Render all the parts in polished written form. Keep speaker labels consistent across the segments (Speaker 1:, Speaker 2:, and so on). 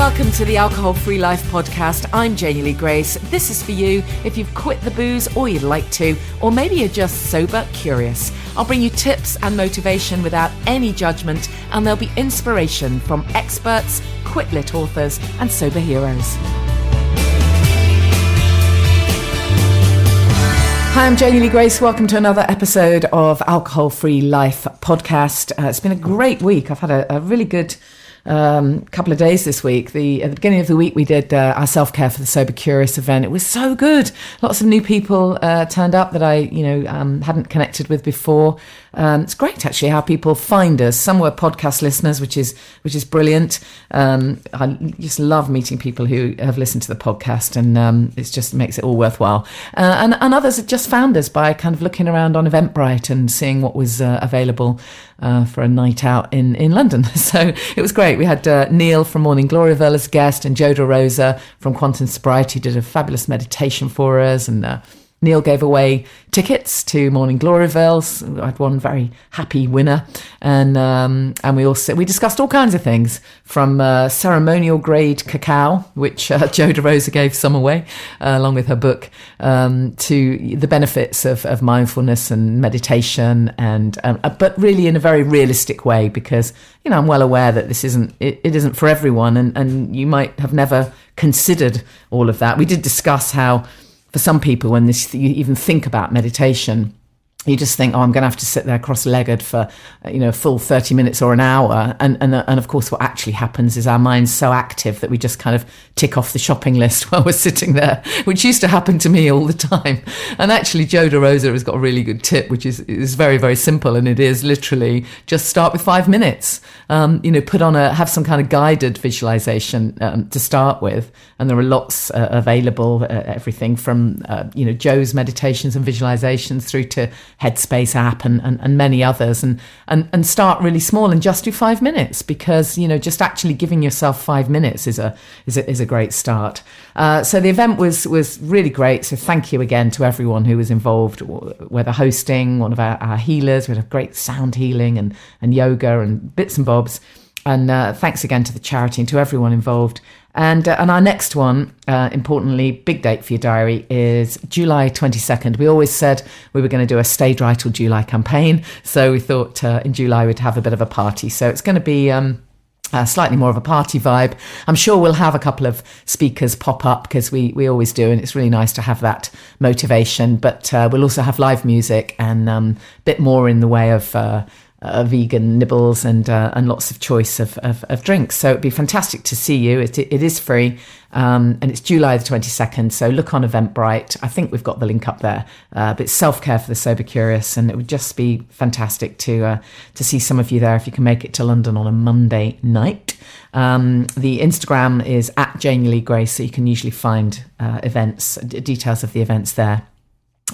Speaker 1: Welcome to the Alcohol Free Life podcast. I'm Janey Lee Grace. This is for you if you've quit the booze or you'd like to, or maybe you're just sober curious. I'll bring you tips and motivation without any judgment, and there'll be inspiration from experts, quit-lit authors, and sober heroes. Hi, I'm Janey Lee Grace. Welcome to another episode of Alcohol Free Life podcast. It's been a great week. I've had a really good couple of days this week. At the beginning of the week, we did our self-care for the Sober Curious event. It was so good. Lots of new people turned up that I, hadn't connected with before. It's great actually how people find us. Some were podcast listeners, which is brilliant. I just love meeting people who have listened to the podcast, and it just makes it all worthwhile. And others have just found us by kind of looking around on Eventbrite and seeing what was available for a night out in London. So it was great. We had Neil from Morning Gloryville as a guest, and Joe DeRosa from Quantum Sobriety did a fabulous meditation for us, and Neil gave away tickets to Morning Gloryville. I had one very happy winner, and we discussed all kinds of things, from ceremonial grade cacao, which Joe DeRosa gave some away along with her book, to the benefits of mindfulness and meditation, and but really in a very realistic way, because I'm well aware that this isn't for everyone, and you might have never considered all of that. We did discuss how, for some people, when you even think about meditation, you just think, I'm going to have to sit there cross-legged for, a full 30 minutes or an hour. And of course, what actually happens is our mind's so active that we just kind of tick off the shopping list while we're sitting there, which used to happen to me all the time. And actually, Joe DeRosa has got a really good tip, which is very, very simple. And it is literally just start with 5 minutes. Have some kind of guided visualization to start with. And there are lots available, everything from, Joe's meditations and visualizations through to Headspace app and many others, and start really small and just do 5 minutes, because just actually giving yourself 5 minutes is a great start. So the event was really great. So thank you again to everyone who was involved, whether hosting, one of our healers. We had a great sound healing and yoga and bits and bobs. And thanks again to the charity and to everyone involved. And our next one, importantly, big date for your diary, is July 22nd. We always said we were going to do a Stay Dry Till July campaign. So we thought in July we'd have a bit of a party. So it's going to be slightly more of a party vibe. I'm sure we'll have a couple of speakers pop up, because we always do. And it's really nice to have that motivation. But we'll also have live music and a bit more in the way of vegan nibbles and lots of choice of drinks. So it'd be fantastic to see you. It is free, and it's July the 22nd. So look on Eventbrite. I think we've got the link up there. But it's self-care for the sober curious, and it would just be fantastic to see some of you there if you can make it to London on a Monday night. The Instagram is @JaneyLeeGrace, so you can usually find details of the events there.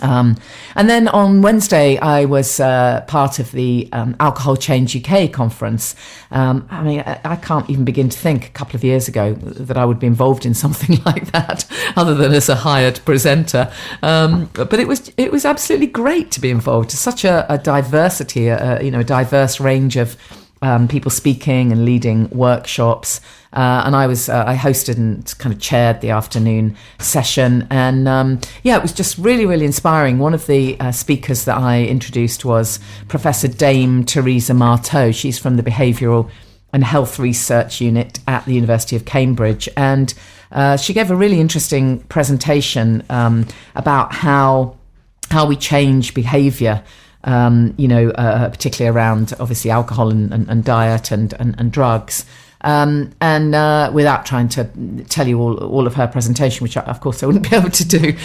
Speaker 1: And then on Wednesday, I was part of the Alcohol Change UK conference. I can't even begin to think a couple of years ago that I would be involved in something like that, other than as a hired presenter. But it was absolutely great to be involved. It's such a diversity, a diverse range of people speaking and leading workshops. And I hosted and kind of chaired the afternoon session. And it was just really, really inspiring. One of the speakers that I introduced was Professor Dame Teresa Marteau. She's from the Behavioural and Health Research Unit at the University of Cambridge. And she gave a really interesting presentation about how we change behaviour, particularly around obviously alcohol and diet and drugs. Without trying to tell you all of her presentation, which of course I wouldn't be able to do,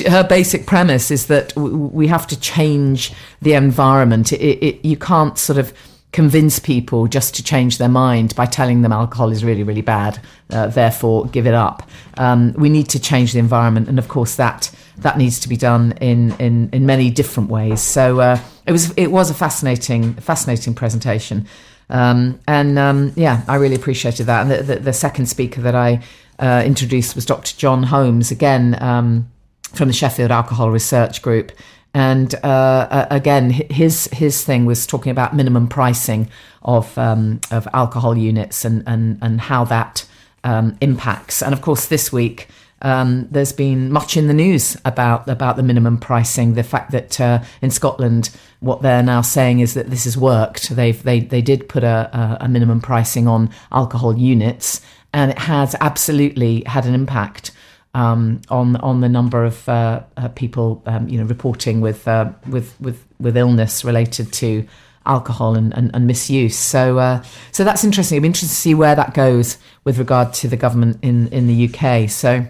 Speaker 1: her basic premise is that we have to change the environment. You can't sort of convince people just to change their mind by telling them alcohol is really, really bad, therefore give it up. We need to change the environment, and of course that needs to be done in many different ways. So it was a fascinating presentation. I really appreciated that. And the second speaker that I introduced was Dr. John Holmes, again from the Sheffield Alcohol Research Group. And again, his thing was talking about minimum pricing of alcohol units and how that impacts. And of course, this week, there's been much in the news about the minimum pricing. The fact that in Scotland, what they're now saying is that this has worked. They did put a minimum pricing on alcohol units, and it has absolutely had an impact on the number of people reporting with illness related to alcohol and misuse. So that's interesting. It'll be interesting to see where that goes with regard to the government in the UK. So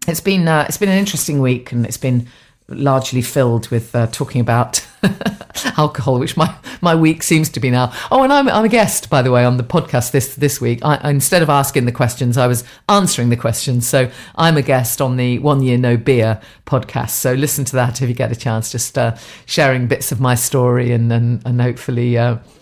Speaker 1: it's been an interesting week, and it's been largely filled with talking about alcohol, which my week seems to be now. Oh, and I'm a guest, by the way, on the podcast this week. I instead of asking the questions, I was answering the questions. So I'm a guest on the 1 Year No Beer podcast. So listen to that if you get a chance, just sharing bits of my story and hopefully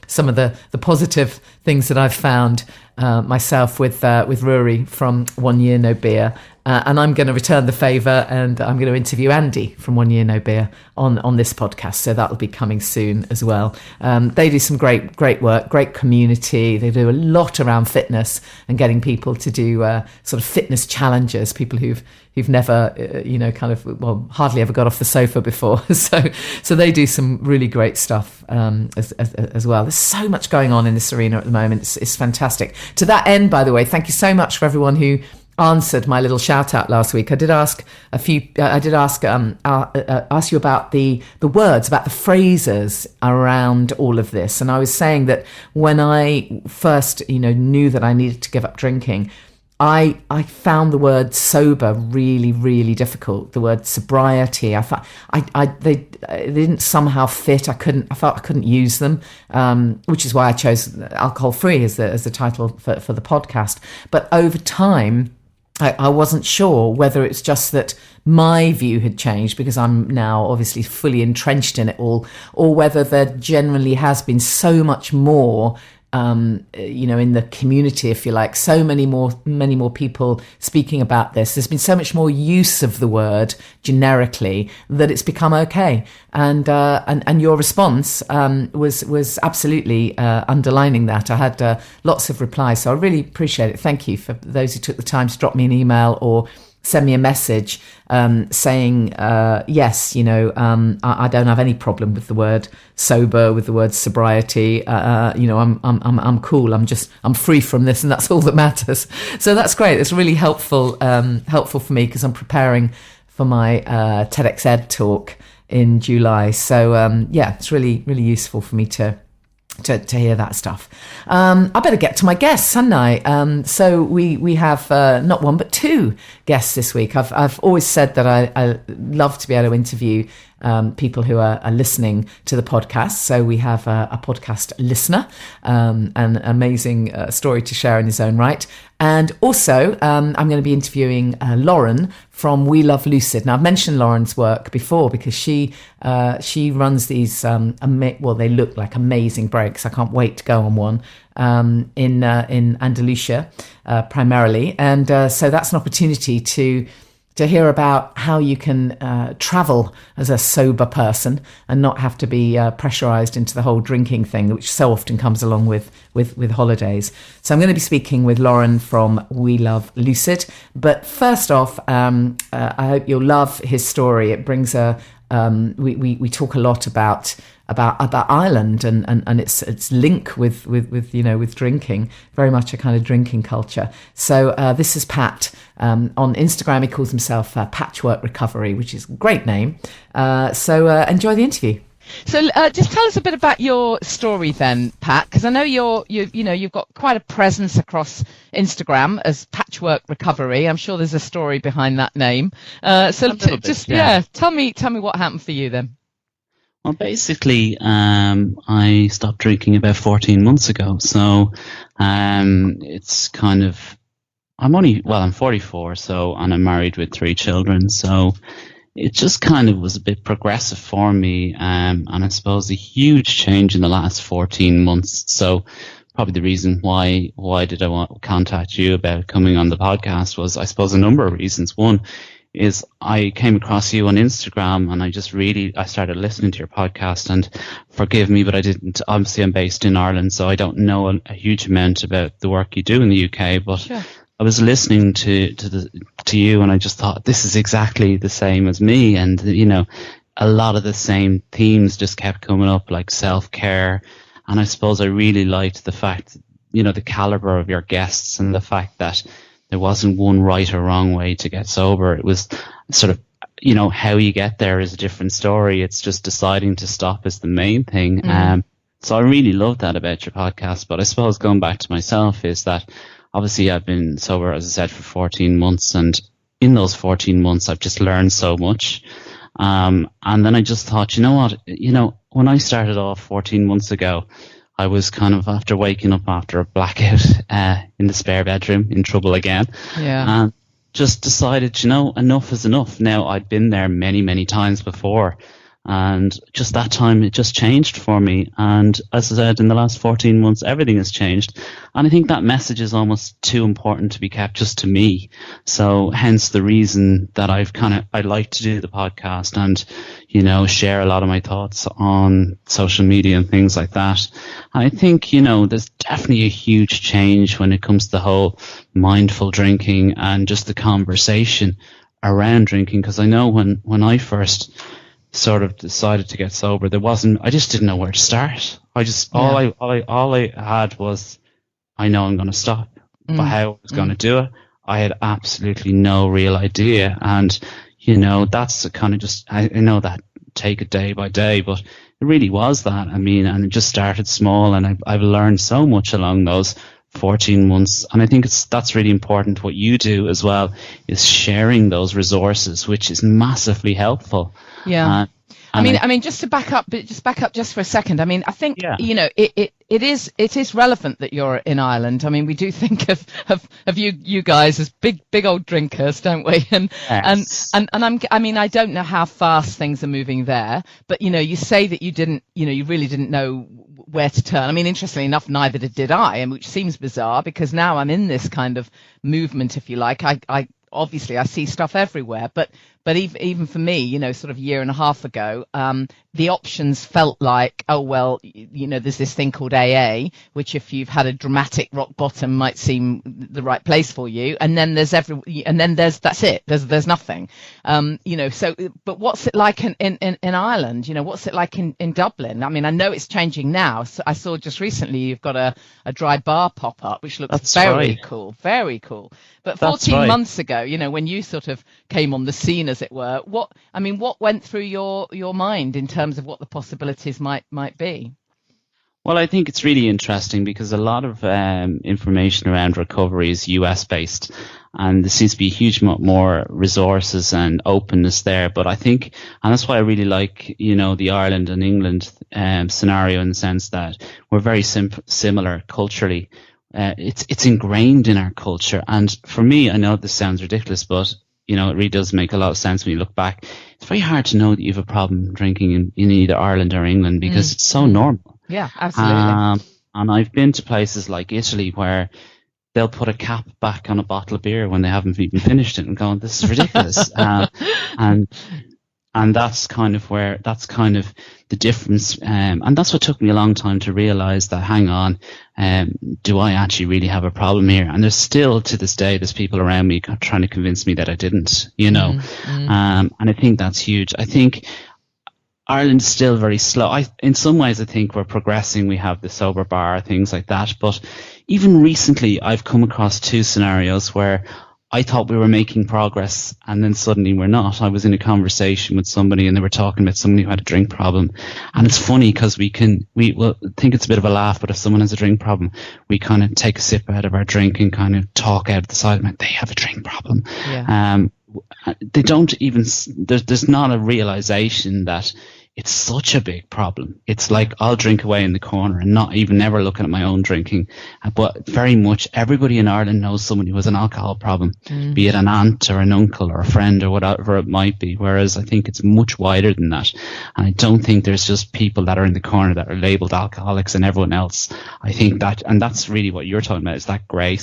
Speaker 1: some of the positive things that I've found myself with Rory from 1 Year No Beer. And I'm going to return the favour, and I'm going to interview Andy from 1 Year No Beer on this podcast. So that'll be coming soon as well. They do some great work, great community. They do a lot around fitness and getting people to do sort of fitness challenges, people who've never, hardly ever got off the sofa before. So they do some really great stuff as well. There's so much going on in this arena at the moment. It's fantastic. To that end, by the way, thank you so much for everyone who answered my little shout out last week. I did ask ask you about the words, about the phrases around all of this. And I was saying that when I first, knew that I needed to give up drinking, I found the word sober really, really difficult. The word sobriety, I thought they didn't somehow fit. I felt I couldn't use them, which is why I chose alcohol free as the title for the podcast. But over time, I wasn't sure whether it's just that my view had changed because I'm now obviously fully entrenched in it all, or whether there generally has been so much more in the community, if you like, so many more people speaking about this. There's been so much more use of the word generically that it's become okay. And your response was absolutely underlining that. I had lots of replies, so I really appreciate it. Thank you for those who took the time to drop me an email or send me a message saying, yes, I don't have any problem with the word sober, with the word sobriety. I'm cool. I'm free from this, and that's all that matters. So that's great. It's really helpful for me because I'm preparing for my TEDx Ed talk in July. So it's really, really useful for me to hear that stuff. I better get to my guests, hadn't I? So we have not one but two guests this week. I've always said that I love to be able to interview people who are listening to the podcast. So we have a podcast listener, an amazing story to share in his own right. And also, I'm going to be interviewing Lauren from We Love Lucid. Now, I've mentioned Lauren's work before because she runs these, they look like amazing breaks. I can't wait to go on one in Andalusia primarily. And so that's an opportunity to hear about how you can travel as a sober person and not have to be pressurized into the whole drinking thing, which so often comes along with holidays. So I'm going to be speaking with Lauren from We Love Lucid. But first off, I hope you'll love his story. It brings we talk a lot about Ireland and its link with drinking, very much a kind of drinking culture. So this is Pat. On Instagram, he calls himself Patchwork Recovery, which is a great name. So enjoy the interview.
Speaker 2: So just tell us a bit about your story then, Pat, because I know you've got quite a presence across Instagram as Patchwork Recovery. I'm sure there's a story behind that name. Tell me what happened for you then.
Speaker 3: Well, basically, I stopped drinking about 14 months ago. So it's kind of, I'm 44, and I'm married with 3 children. So it just kind of was a bit progressive for me. And I suppose a huge change in the last 14 months. So probably the reason why did I want to contact you about coming on the podcast was, I suppose, a number of reasons. One is I came across you on Instagram and I started listening to your podcast, and forgive me, but obviously I'm based in Ireland, so I don't know a huge amount about the work you do in the UK, but sure. I was listening to you, and I just thought this is exactly the same as me, and a lot of the same themes just kept coming up, like self-care. And I suppose I really liked the fact, the caliber of your guests, and the fact that there wasn't one right or wrong way to get sober. It was sort of, how you get there is a different story. It's just deciding to stop is the main thing. So I really love that about your podcast. But I suppose going back to myself is that obviously I've been sober, as I said, for 14 months. And in those 14 months, I've just learned so much. And then I just thought, when I started off 14 months ago, I was kind of after waking up after a blackout in the spare bedroom, in trouble again.
Speaker 2: Yeah.
Speaker 3: And just decided, enough is enough. Now, I'd been there many, many times before. And just that time, it just changed for me. And as I said, in the last 14 months, everything has changed. And I think that message is almost too important to be kept just to me. So hence the reason that I like to do the podcast and, share a lot of my thoughts on social media and things like that. And I think, there's definitely a huge change when it comes to the whole mindful drinking and just the conversation around drinking. Because I know when I first sort of decided to get sober, I just didn't know where to start. All I had was, I know I'm going to stop, but how I was going to do it, I had absolutely no real idea. And that's the kind of just, I know that take it day by day, but it really was that. I mean, and it just started small, and I've learned so much along those 14 months. And I think that's really important. What you do as well is sharing those resources, which is massively helpful.
Speaker 2: Yeah. I mean, just to back up just for a second. I mean, I think, it is relevant that you're in Ireland. I mean, we do think of you guys as big old drinkers, don't we? And
Speaker 3: yes.
Speaker 2: and I don't know how fast things are moving there, but you say that you really didn't know where to turn. I mean, interestingly enough, neither did I, and which seems bizarre because now I'm in this kind of movement, if you like. I obviously I see stuff everywhere, but even for me, sort of a year and a half ago, the options felt like, oh, well, there's this thing called AA, which if you've had a dramatic rock bottom might seem the right place for you. And then that's it. There's nothing. So, but what's it like in Ireland? What's it like in Dublin? I mean, I know it's changing now. So I saw just recently you've got a dry bar pop up, which looks
Speaker 3: that's
Speaker 2: very
Speaker 3: right.
Speaker 2: cool, very cool. But 14 months ago, when you sort of came on the scene, as it were, what went through your mind in terms of what the possibilities might be?
Speaker 3: Well, I think it's really interesting because a lot of information around recovery is US based, and there seems to be a huge more resources and openness there. But I think, and that's why I really like, the Ireland and England scenario, in the sense that we're very similar culturally. It's ingrained in our culture. And for me, I know this sounds ridiculous, but it really does make a lot of sense when you look back. It's very hard to know that you have a problem drinking in either Ireland or England because it's so normal.
Speaker 2: Yeah, absolutely.
Speaker 3: And I've been to places like Italy where they'll put a cap back on a bottle of beer when they haven't even finished it and going, this is ridiculous. And that's kind of the difference. And that's what took me a long time to realize that, hang on, do I actually really have a problem here? And there's still, to this day, there's people around me trying to convince me that I didn't, And I think that's huge. I think Ireland is still very slow. In some ways, I think we're progressing. We have the sober bar, things like that. But even recently, I've come across two scenarios where I thought we were making progress, and then suddenly we're not. I was in a conversation with somebody, and they were talking about somebody who had a drink problem. And it's funny because we will think it's a bit of a laugh, but if someone has a drink problem, we kind of take a sip out of our drink and kind of talk out the side, like, they have a drink problem.
Speaker 2: Yeah.
Speaker 3: They don't even, there's not a realization that it's such a big problem. It's like I'll drink away in the corner and not even never looking at my own drinking. But very much everybody in Ireland knows someone who has an alcohol problem, be it an aunt or an uncle or a friend or whatever it might be. Whereas I think it's much wider than that. And I don't think there's just people that are in the corner that are labelled alcoholics and everyone else. I think that, and that's really what you're talking about, is that grey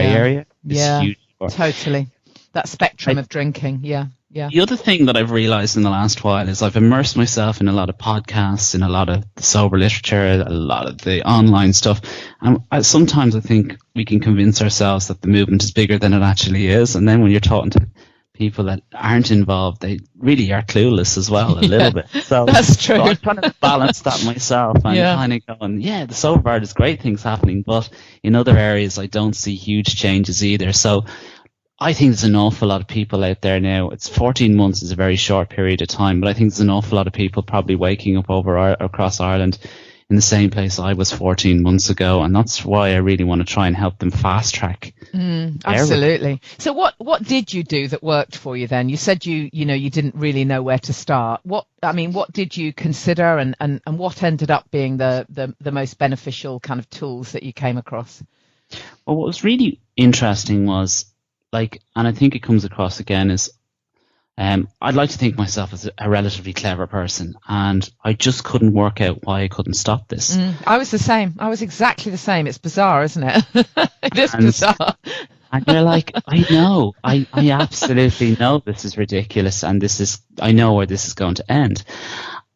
Speaker 3: area. It's huge.
Speaker 2: Totally. That spectrum of drinking. Yeah. Yeah.
Speaker 3: The other thing that I've realized in the last while is I've immersed myself in a lot of podcasts, in a lot of the sober literature, a lot of the online stuff. And sometimes I think we can convince ourselves that the movement is bigger than it actually is. And then when you're talking to people that aren't involved, they really are clueless as well, a little bit. So
Speaker 2: that's true.
Speaker 3: So I'm trying to balance that myself and kind of going, the sober bar, there's great things happening, but in other areas I don't see huge changes either. So I think there's an awful lot of people out there now. It's 14 months is a very short period of time, but I think there's an awful lot of people probably waking up across Ireland in the same place I was 14 months ago, and that's why I really want to try and help them fast track.
Speaker 2: Absolutely. So what did you do that worked for you then? You said you didn't really know where to start. What did you consider, and what ended up being the most beneficial kind of tools that you came across?
Speaker 3: Well, what was really interesting was, and I think it comes across again, is I'd like to think myself as a relatively clever person, and I just couldn't work out why I couldn't stop this.
Speaker 2: I was the same. I was exactly the same. It's bizarre, isn't it? It is bizarre.
Speaker 3: And you're like, I know, I absolutely know this is ridiculous, and I know where this is going to end.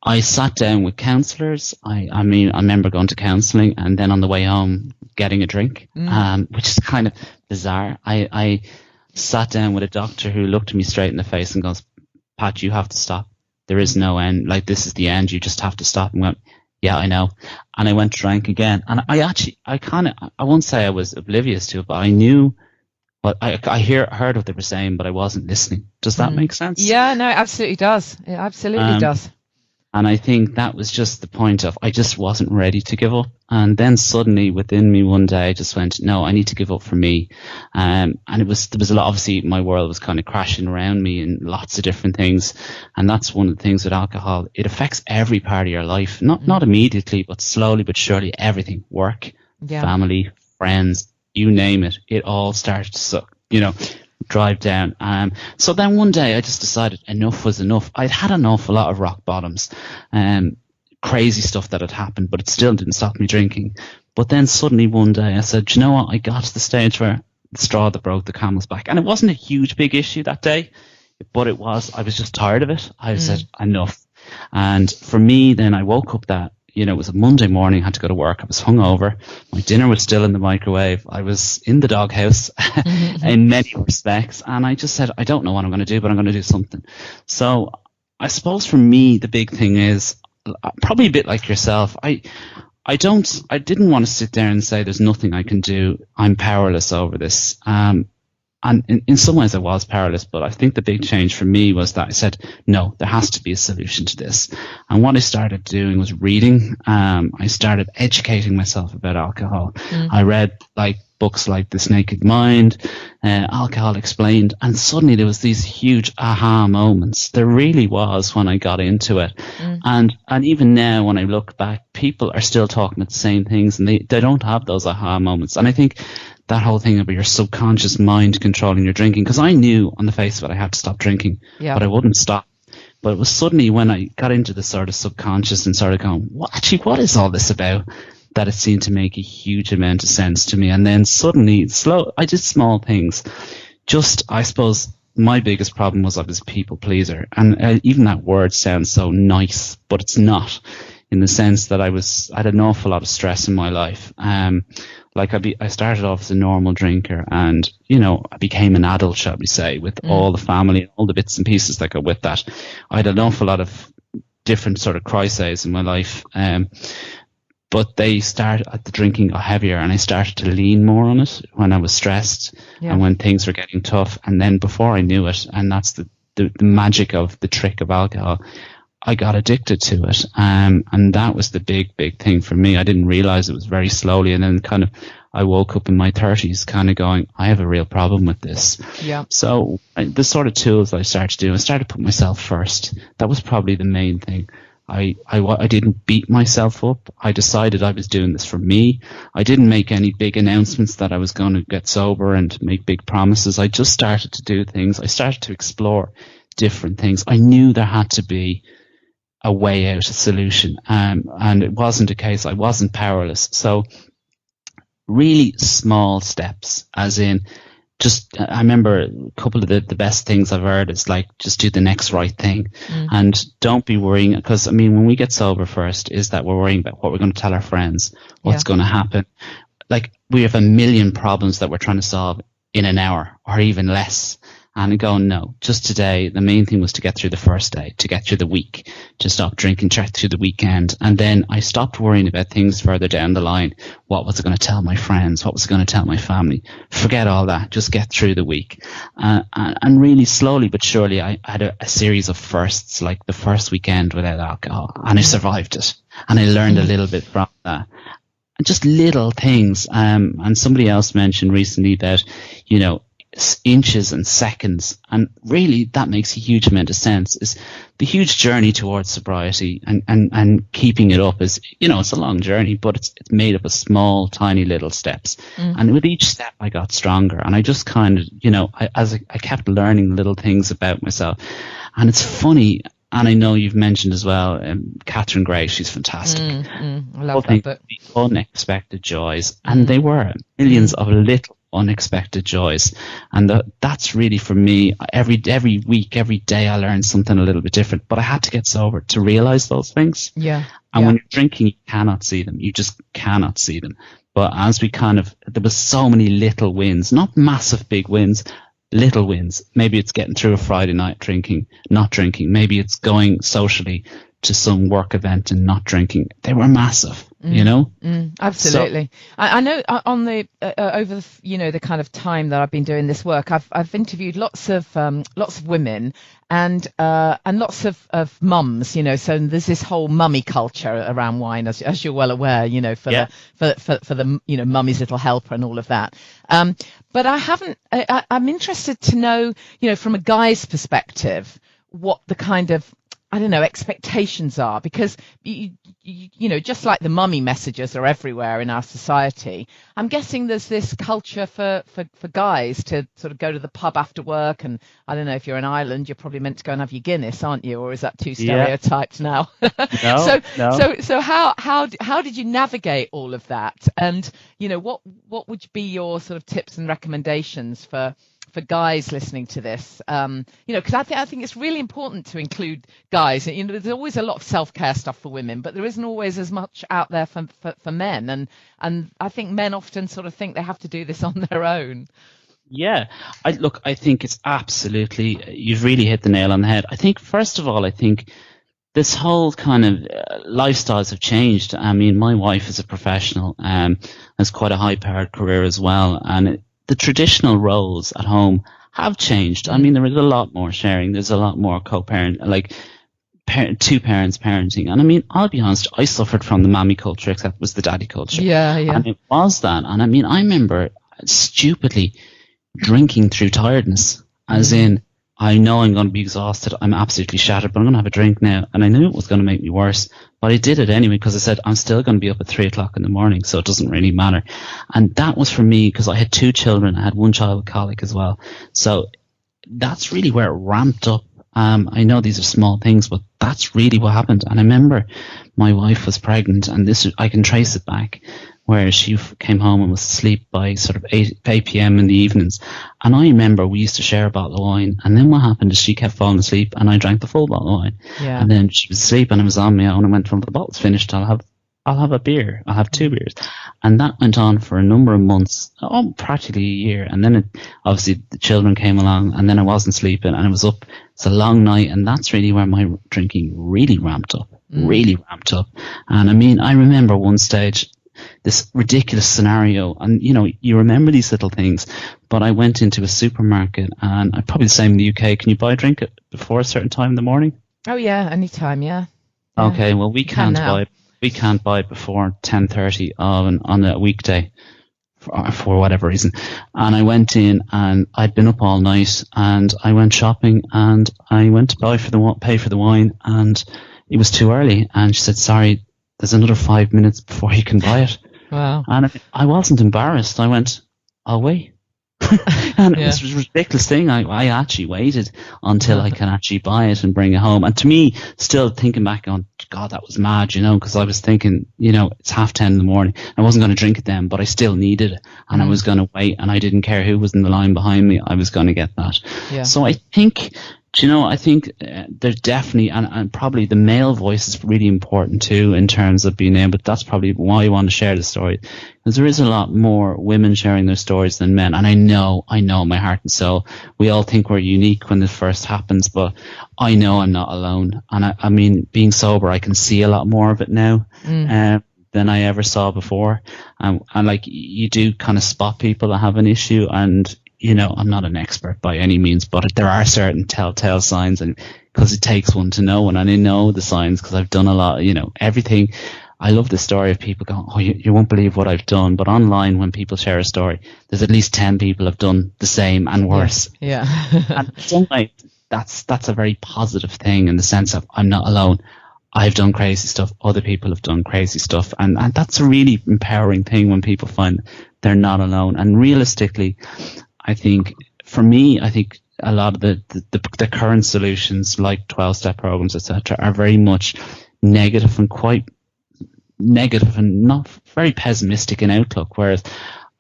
Speaker 3: I sat down with counsellors. I remember going to counselling, and then on the way home getting a drink, which is kind of bizarre. I sat down with a doctor who looked me straight in the face and goes, "Pat, you have to stop. There is no end. This is the end. You just have to stop." And went, "Yeah, I know." And I went to drink again. And I won't say I was oblivious to it, but I knew I heard what they were saying, but I wasn't listening. Does that make sense?
Speaker 2: Yeah, no, it absolutely does. It absolutely does.
Speaker 3: And I think that was just the point of, I just wasn't ready to give up. And then suddenly within me one day, I just went, no, I need to give up for me. And there was a lot, obviously my world was kind of crashing around me and lots of different things. And that's one of the things with alcohol. It affects every part of your life, not immediately, but slowly but surely everything, work, family, friends, you name it. It all started to suck, drive down. So then one day I just decided enough was enough. I'd had an awful lot of rock bottoms, crazy stuff that had happened, but it still didn't stop me drinking. But then suddenly one day I said, you know what? I got to the stage where the straw that broke the camel's back. And it wasn't a huge, big issue that day, but I was just tired of it. I said enough. And for me, then I woke up it was a Monday morning, I had to go to work. I was hungover. My dinner was still in the microwave. I was in the doghouse in many respects. And I just said, I don't know what I'm going to do, but I'm going to do something. So I suppose for me, the big thing is probably a bit like yourself. I didn't want to sit there and say there's nothing I can do. I'm powerless over this. And in some ways I was powerless, but I think the big change for me was that I said, no, there has to be a solution to this. And what I started doing was reading. I started educating myself about alcohol. I read books like This Naked Mind, Alcohol Explained, and suddenly there was these huge aha moments. There really was when I got into it. And even now when I look back, people are still talking about the same things, and they don't have those aha moments. And I think that whole thing about your subconscious mind controlling your drinking, because I knew on the face of it I had to stop drinking, but I wouldn't stop. But it was suddenly when I got into the sort of subconscious and started going, what is all this about, that it seemed to make a huge amount of sense to me. And then suddenly, I did small things. I suppose my biggest problem was I was a people pleaser. And even that word sounds so nice, but it's not, in the sense that I had an awful lot of stress in my life. I started off as a normal drinker, and, I became an adult, shall we say, with all the family, all the bits and pieces that go with that. I had an awful lot of different sort of crises in my life. But the drinking got heavier, and I started to lean more on it when I was stressed and when things were getting tough. And then before I knew it, and that's the magic of the trick of alcohol, I got addicted to it. And that was the big, big thing for me. I didn't realize it was very slowly. And then I woke up in my 30s kind of going, I have a real problem with this. Yeah. So the sort of tools I started to do, I started to put myself first. That was probably the main thing. I didn't beat myself up. I decided I was doing this for me. I didn't make any big announcements that I was going to get sober and make big promises. I just started to do things. I started to explore different things. I knew there had to be a way out, a solution. And it wasn't a case, I wasn't powerless. So really small steps, as in I remember a couple of the best things I've heard is like, just do the next right thing. And don't be worrying, because I mean, when we get sober first is that we're worrying about what we're going to tell our friends, what's going to happen. Like, we have a million problems that we're trying to solve in an hour or even less. And going, no, just today, the main thing was to get through the first day, to get through the week, to stop drinking, get through the weekend. And then I stopped worrying about things further down the line. What was I going to tell my friends? What was I going to tell my family? Forget all that. Just get through the week. And really slowly but surely, I had a series of firsts, like the first weekend without alcohol. And I survived it. And I learned a little bit from that. And just little things. And somebody else mentioned recently that, you know, inches and seconds, and really that makes a huge amount of sense. Is the huge journey towards sobriety and keeping it up is, you know, it's a long journey, but it's made up of small, tiny little steps. And with each step I got stronger, and I just kind of, you know, I kept learning little things about myself. And it's funny, and I know you've mentioned as well, Catherine Gray, she's fantastic.
Speaker 2: I love that book.
Speaker 3: The unexpected joys, and they were millions of little unexpected joys, and that's really for me. Every week, every day, I learned something a little bit different. But I had to get sober to realize those things. And when you're drinking, you cannot see them. You just cannot see them. But as we there was so many little wins, not massive big wins, little wins. Maybe it's getting through a Friday night not drinking. Maybe it's going socially to some work event and not drinking. They were massive, you know?
Speaker 2: Absolutely. So, I know on the over the, you know, the kind of time that I've been doing this work, I've interviewed lots of women and lots of mums, you know. So there's this whole mummy culture around wine, as you're well aware, you know, for the you know, mummy's little helper and all of that. But I'm interested to know, you know, from a guy's perspective, what the kind of, I don't know, expectations are, because you know, just like the mummy messages are everywhere in our society, I'm guessing there's this culture for guys to sort of go to the pub after work, and I don't know, if you're in Ireland, you're probably meant to go and have your Guinness, aren't you? Or is that too stereotyped now?
Speaker 3: No.
Speaker 2: So how did you navigate all of that? And, you know, what would be your sort of tips and recommendations for guys listening to this, you know, because I think it's really important to include guys. You know, there's always a lot of self-care stuff for women, but there isn't always as much out there for men. And I think men often sort of think they have to do this on their own.
Speaker 3: Yeah, I think it's absolutely, you've really hit the nail on the head. I think, first of all, this whole kind of lifestyles have changed. I mean, my wife is a professional, has quite a high-powered career as well, and the traditional roles at home have changed. I mean, there is a lot more sharing. There's a lot more co-parent, like two parents parenting. And I mean, I'll be honest, I suffered from the mommy culture, except it was the daddy culture.
Speaker 2: Yeah.
Speaker 3: And it was that. And I mean, I remember stupidly drinking through tiredness, as in, I know I'm going to be exhausted. I'm absolutely shattered, but I'm going to have a drink now. And I knew it was going to make me worse, but I did it anyway, because I said, I'm still going to be up at 3:00 in the morning, so it doesn't really matter. And that was for me, because I had 2 children. I had 1 child with colic as well. So that's really where it ramped up. I know these are small things, but that's really what happened. And I remember my wife was pregnant, and I can trace it back, where she came home and was asleep by sort of 8 p.m. in the evenings. And I remember we used to share a bottle of wine. And then what happened is she kept falling asleep, and I drank the full bottle of wine. Yeah. And then she was asleep, and I was on my own. I went, when the bottle's finished, I'll have a beer. I'll have 2 beers. And that went on for a number of months, practically a year. And then obviously the children came along, and then I wasn't sleeping, and I was up. It's a long night, and that's really where my drinking really ramped up. And I mean, I remember one stage, this ridiculous scenario, and you know, you remember these little things, but I went into a supermarket, and I'm probably the same in the UK. Can you buy a drink before a certain time in the morning?
Speaker 2: Oh yeah, anytime, yeah.
Speaker 3: Okay, well, we can't buy before 10:30 on a weekday for whatever reason. And I went in, and I'd been up all night, and I went shopping, and I went to pay for the wine, and it was too early, and she said, sorry, there's another 5 minutes before you can buy it.
Speaker 2: Wow.
Speaker 3: And I wasn't embarrassed. I went, I'll wait. And it was a ridiculous thing. I actually waited until I can actually buy it and bring it home. And to me, still thinking back on, God, that was mad, because I was thinking, it's 10:30 in the morning. I wasn't going to drink it then, but I still needed it, and I was going to wait, and I didn't care who was in the line behind me. I was going to get that.
Speaker 2: Yeah.
Speaker 3: So I think, I think there's definitely, and probably the male voice is really important too in terms of being able, that's probably why I want to share the story, because there is a lot more women sharing their stories than men. And I know my heart and soul, we all think we're unique when this first happens, but I know I'm not alone. And I mean, being sober, I can see a lot more of it now. Than I ever saw before. And like, you do kind of spot people that have an issue, and I'm not an expert by any means, but there are certain telltale signs, and because it takes one to know one, and I know the signs because I've done a lot, everything. I love the story of people going, oh, you won't believe what I've done. But online, when people share a story, there's at least 10 people have done the same and worse.
Speaker 2: Yeah.
Speaker 3: And in some way, that's a very positive thing in the sense of I'm not alone. I've done crazy stuff. Other people have done crazy stuff. And that's a really empowering thing when people find they're not alone. And realistically, I think, for me, a lot of the current solutions like 12-step programs, etc., are very much negative and quite negative and not very pessimistic in outlook. Whereas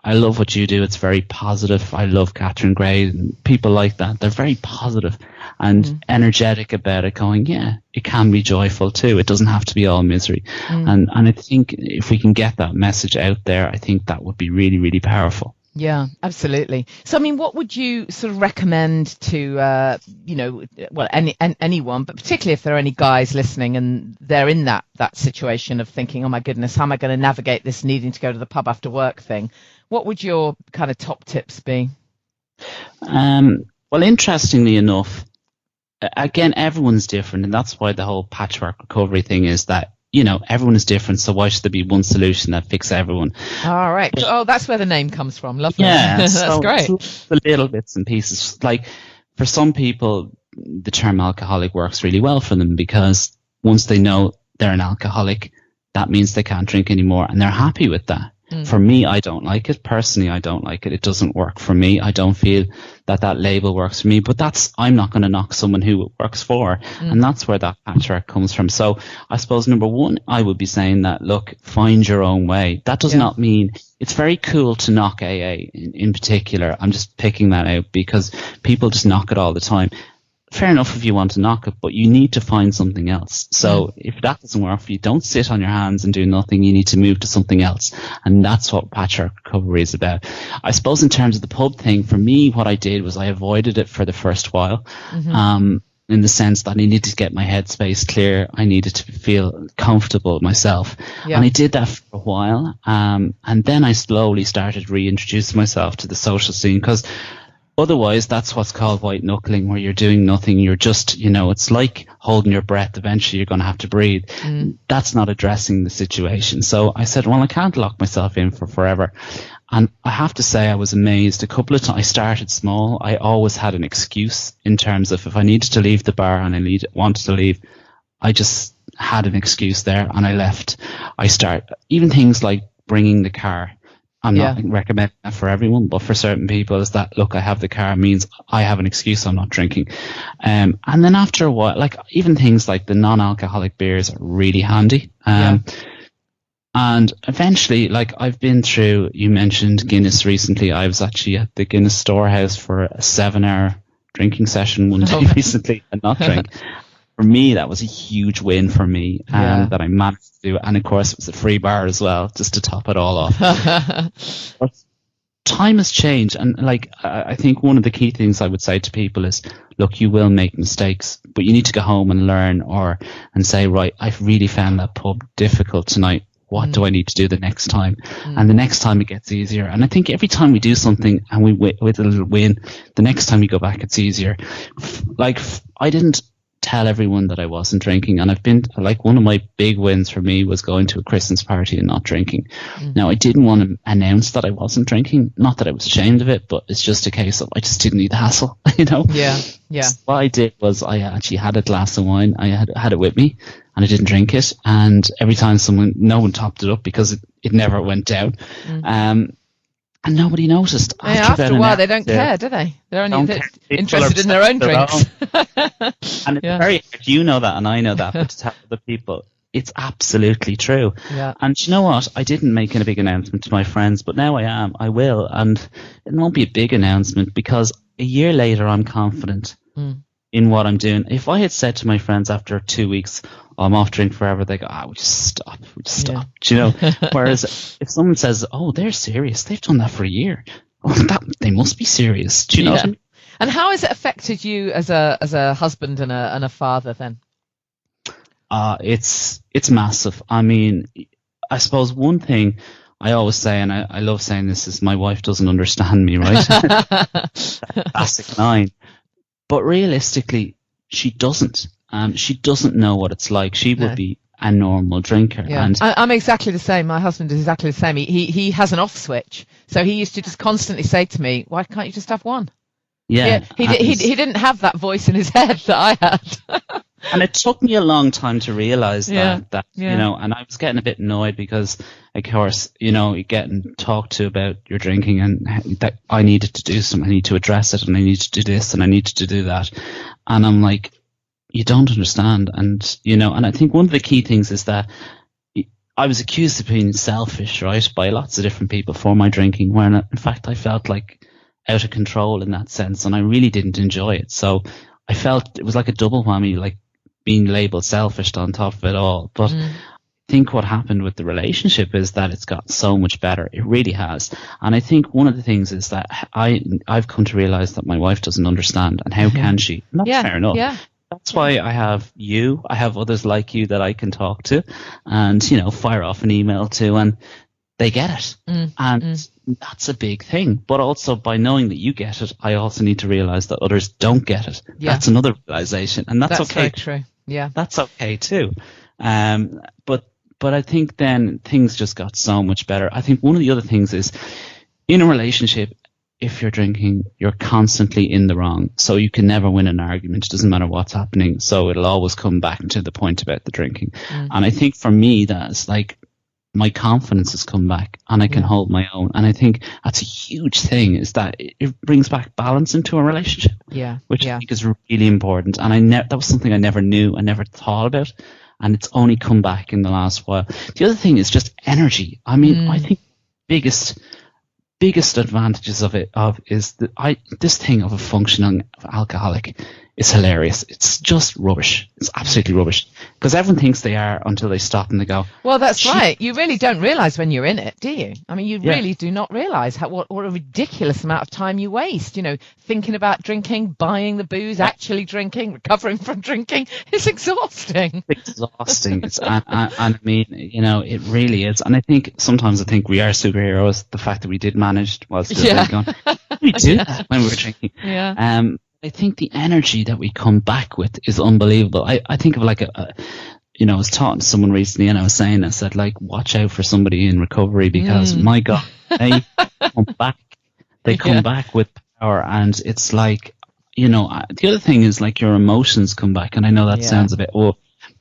Speaker 3: I love what you do. It's very positive. I love Catherine Gray and people like that. They're very positive and energetic about it, going, yeah, it can be joyful too. It doesn't have to be all misery. And I think if we can get that message out there, I think that would be really, really powerful.
Speaker 2: Yeah, absolutely. So, I mean, what would you sort of recommend to, anyone, but particularly if there are any guys listening and they're in that situation of thinking, oh my goodness, how am I going to navigate this needing to go to the pub after work thing? What would your kind of top tips be?
Speaker 3: Well, interestingly enough, again, everyone's different, and that's why the whole patchwork recovery thing is that, everyone is different, so why should there be one solution that fixes everyone?
Speaker 2: All right. Oh, that's where the name comes from. Lovely.
Speaker 3: Yeah,
Speaker 2: that's
Speaker 3: so
Speaker 2: great.
Speaker 3: The little bits and pieces. Like, for some people, the term alcoholic works really well for them, because once they know they're an alcoholic, that means they can't drink anymore, and they're happy with that. For me, I don't like it. Personally, I don't like it. It doesn't work for me. I don't feel that label works for me. But I'm not going to knock someone who it works for. And that's where that patchwork comes from. So I suppose, number one, I would be saying that, look, find your own way. That does not mean it's very cool to knock AA in particular. I'm just picking that out because people just knock it all the time. Fair enough if you want to knock it, but you need to find something else. So if that doesn't work for you, don't sit on your hands and do nothing. You need to move to something else. And that's what Patchwork Recovery is about. I suppose in terms of the pub thing, for me, what I did was I avoided it for the first while. In the sense that I needed to get my headspace clear. I needed to feel comfortable myself. And I did that for a while. And then I slowly started reintroducing myself to the social scene, because otherwise, that's what's called white knuckling, where you're doing nothing. You're just, it's like holding your breath. Eventually, you're going to have to breathe. That's not addressing the situation. So I said, well, I can't lock myself in for forever. And I have to say, I was amazed. A couple of times, I started small. I always had an excuse in terms of if I needed to leave the bar and I wanted to leave, I just had an excuse there and I left. Even things like bringing the car. I'm not recommending that for everyone, but for certain people, is that, look, I have the car means I have an excuse, I'm not drinking. And then after a while, like even things like the non-alcoholic beers are really handy. And eventually, like I've been through, you mentioned Guinness recently. I was actually at the Guinness Storehouse for a 7-hour drinking session one day recently and not drink. For me, that was a huge win for me that I managed to do. And of course, it was a free bar as well, just to top it all off. But time has changed. And like, I think one of the key things I would say to people is, look, you will make mistakes, but you need to go home and learn and say, right, I've really found that pub difficult tonight. What do I need to do the next time? And the next time it gets easier. And I think every time we do something and we with a little win, the next time you go back, it's easier. Like, I didn't tell everyone that I wasn't drinking, and I've been, like, one of my big wins for me was going to a Christmas party and not drinking. Now, I didn't want to announce that I wasn't drinking, not that I was ashamed of it, but it's just a case of I just didn't need the hassle, So what I did was I actually had a glass of wine. I had it with me and I didn't drink it, and every time no one topped it up because it never went down. and nobody noticed.
Speaker 2: After a while, they don't care, do they? They're only interested in their own drinks.
Speaker 3: And it's very hard. You know that, and I know that, but to tell other people, it's absolutely true.
Speaker 2: Yeah.
Speaker 3: And you know what? I didn't make a big announcement to my friends, but now I am. I will. And it won't be a big announcement because a year later, I'm confident in what I'm doing. If I had said to my friends after 2 weeks, I'm off drink forever, they go, we just stop. Do you know? Whereas if someone says, oh, they're serious, they've done that for a year. Oh, they must be serious. Do you know what I mean?
Speaker 2: And how has it affected you as a husband and a father then?
Speaker 3: It's massive. I mean, I suppose one thing I always say, and I love saying this, is my wife doesn't understand me, right? Classic line. But realistically, she doesn't. She doesn't know what it's like. She would be a normal drinker.
Speaker 2: Yeah. And I'm exactly the same. My husband is exactly the same. He has an off switch. So he used to just constantly say to me, why can't you just have one?
Speaker 3: Yeah.
Speaker 2: He didn't have that voice in his head that I had.
Speaker 3: And it took me a long time to realize that you know, and I was getting a bit annoyed because, of course, you know, you're getting talked to about your drinking and that I needed to do something, I need to address it, and I need to do this, and I needed to do that. And I'm like, you don't understand. And, you know, and I think one of the key things is that I was accused of being selfish, right, by lots of different people for my drinking, when in fact I felt like out of control in that sense, and I really didn't enjoy it. So I felt it was like a double whammy, like being labelled selfish on top of it all. But I think what happened with the relationship is that it's got so much better. It really has. And I think one of the things is that I've come to realise that my wife doesn't understand, and how can she? And that's fair enough. Yeah. That's why I have you. I have others like you that I can talk to and, you know, fire off an email to, and they get it. That's a big thing. But also, by knowing that you get it, I also need to realize that others don't get it. Yeah. That's another realization. And that's okay.
Speaker 2: Very true. Yeah.
Speaker 3: That's okay too. But I think then things just got so much better. I think one of the other things is, in a relationship, if you're drinking, you're constantly in the wrong. So you can never win an argument. It doesn't matter what's happening. So it'll always come back to the point about the drinking. And I think for me, that's like, my confidence has come back and I can hold my own. And I think that's a huge thing, is that it brings back balance into a relationship, which I think is really important. And that was something I never knew, I never thought about. And it's only come back in the last while. The other thing is just energy. I mean, I think biggest advantages of it is that this thing of a functioning alcoholic is hilarious. It's just rubbish. It's absolutely rubbish, because everyone thinks they are until they stop and they go,
Speaker 2: well, that's right. You really don't realize when you're in it, do you? I mean, you really do not realize what a ridiculous amount of time you waste, you know, thinking about drinking, buying the booze, actually drinking, recovering from drinking. It's exhausting.
Speaker 3: And I mean, you know, it really is. And I think sometimes we are superheroes. The fact that we did manage while still going, we do that when we were drinking. I think the energy that we come back with is unbelievable. I think of like you know, I was talking to someone recently and I said, like, watch out for somebody in recovery, because my God, they come back. They come back with power, and it's like, you know, the other thing is like your emotions come back, and I know that sounds a bit,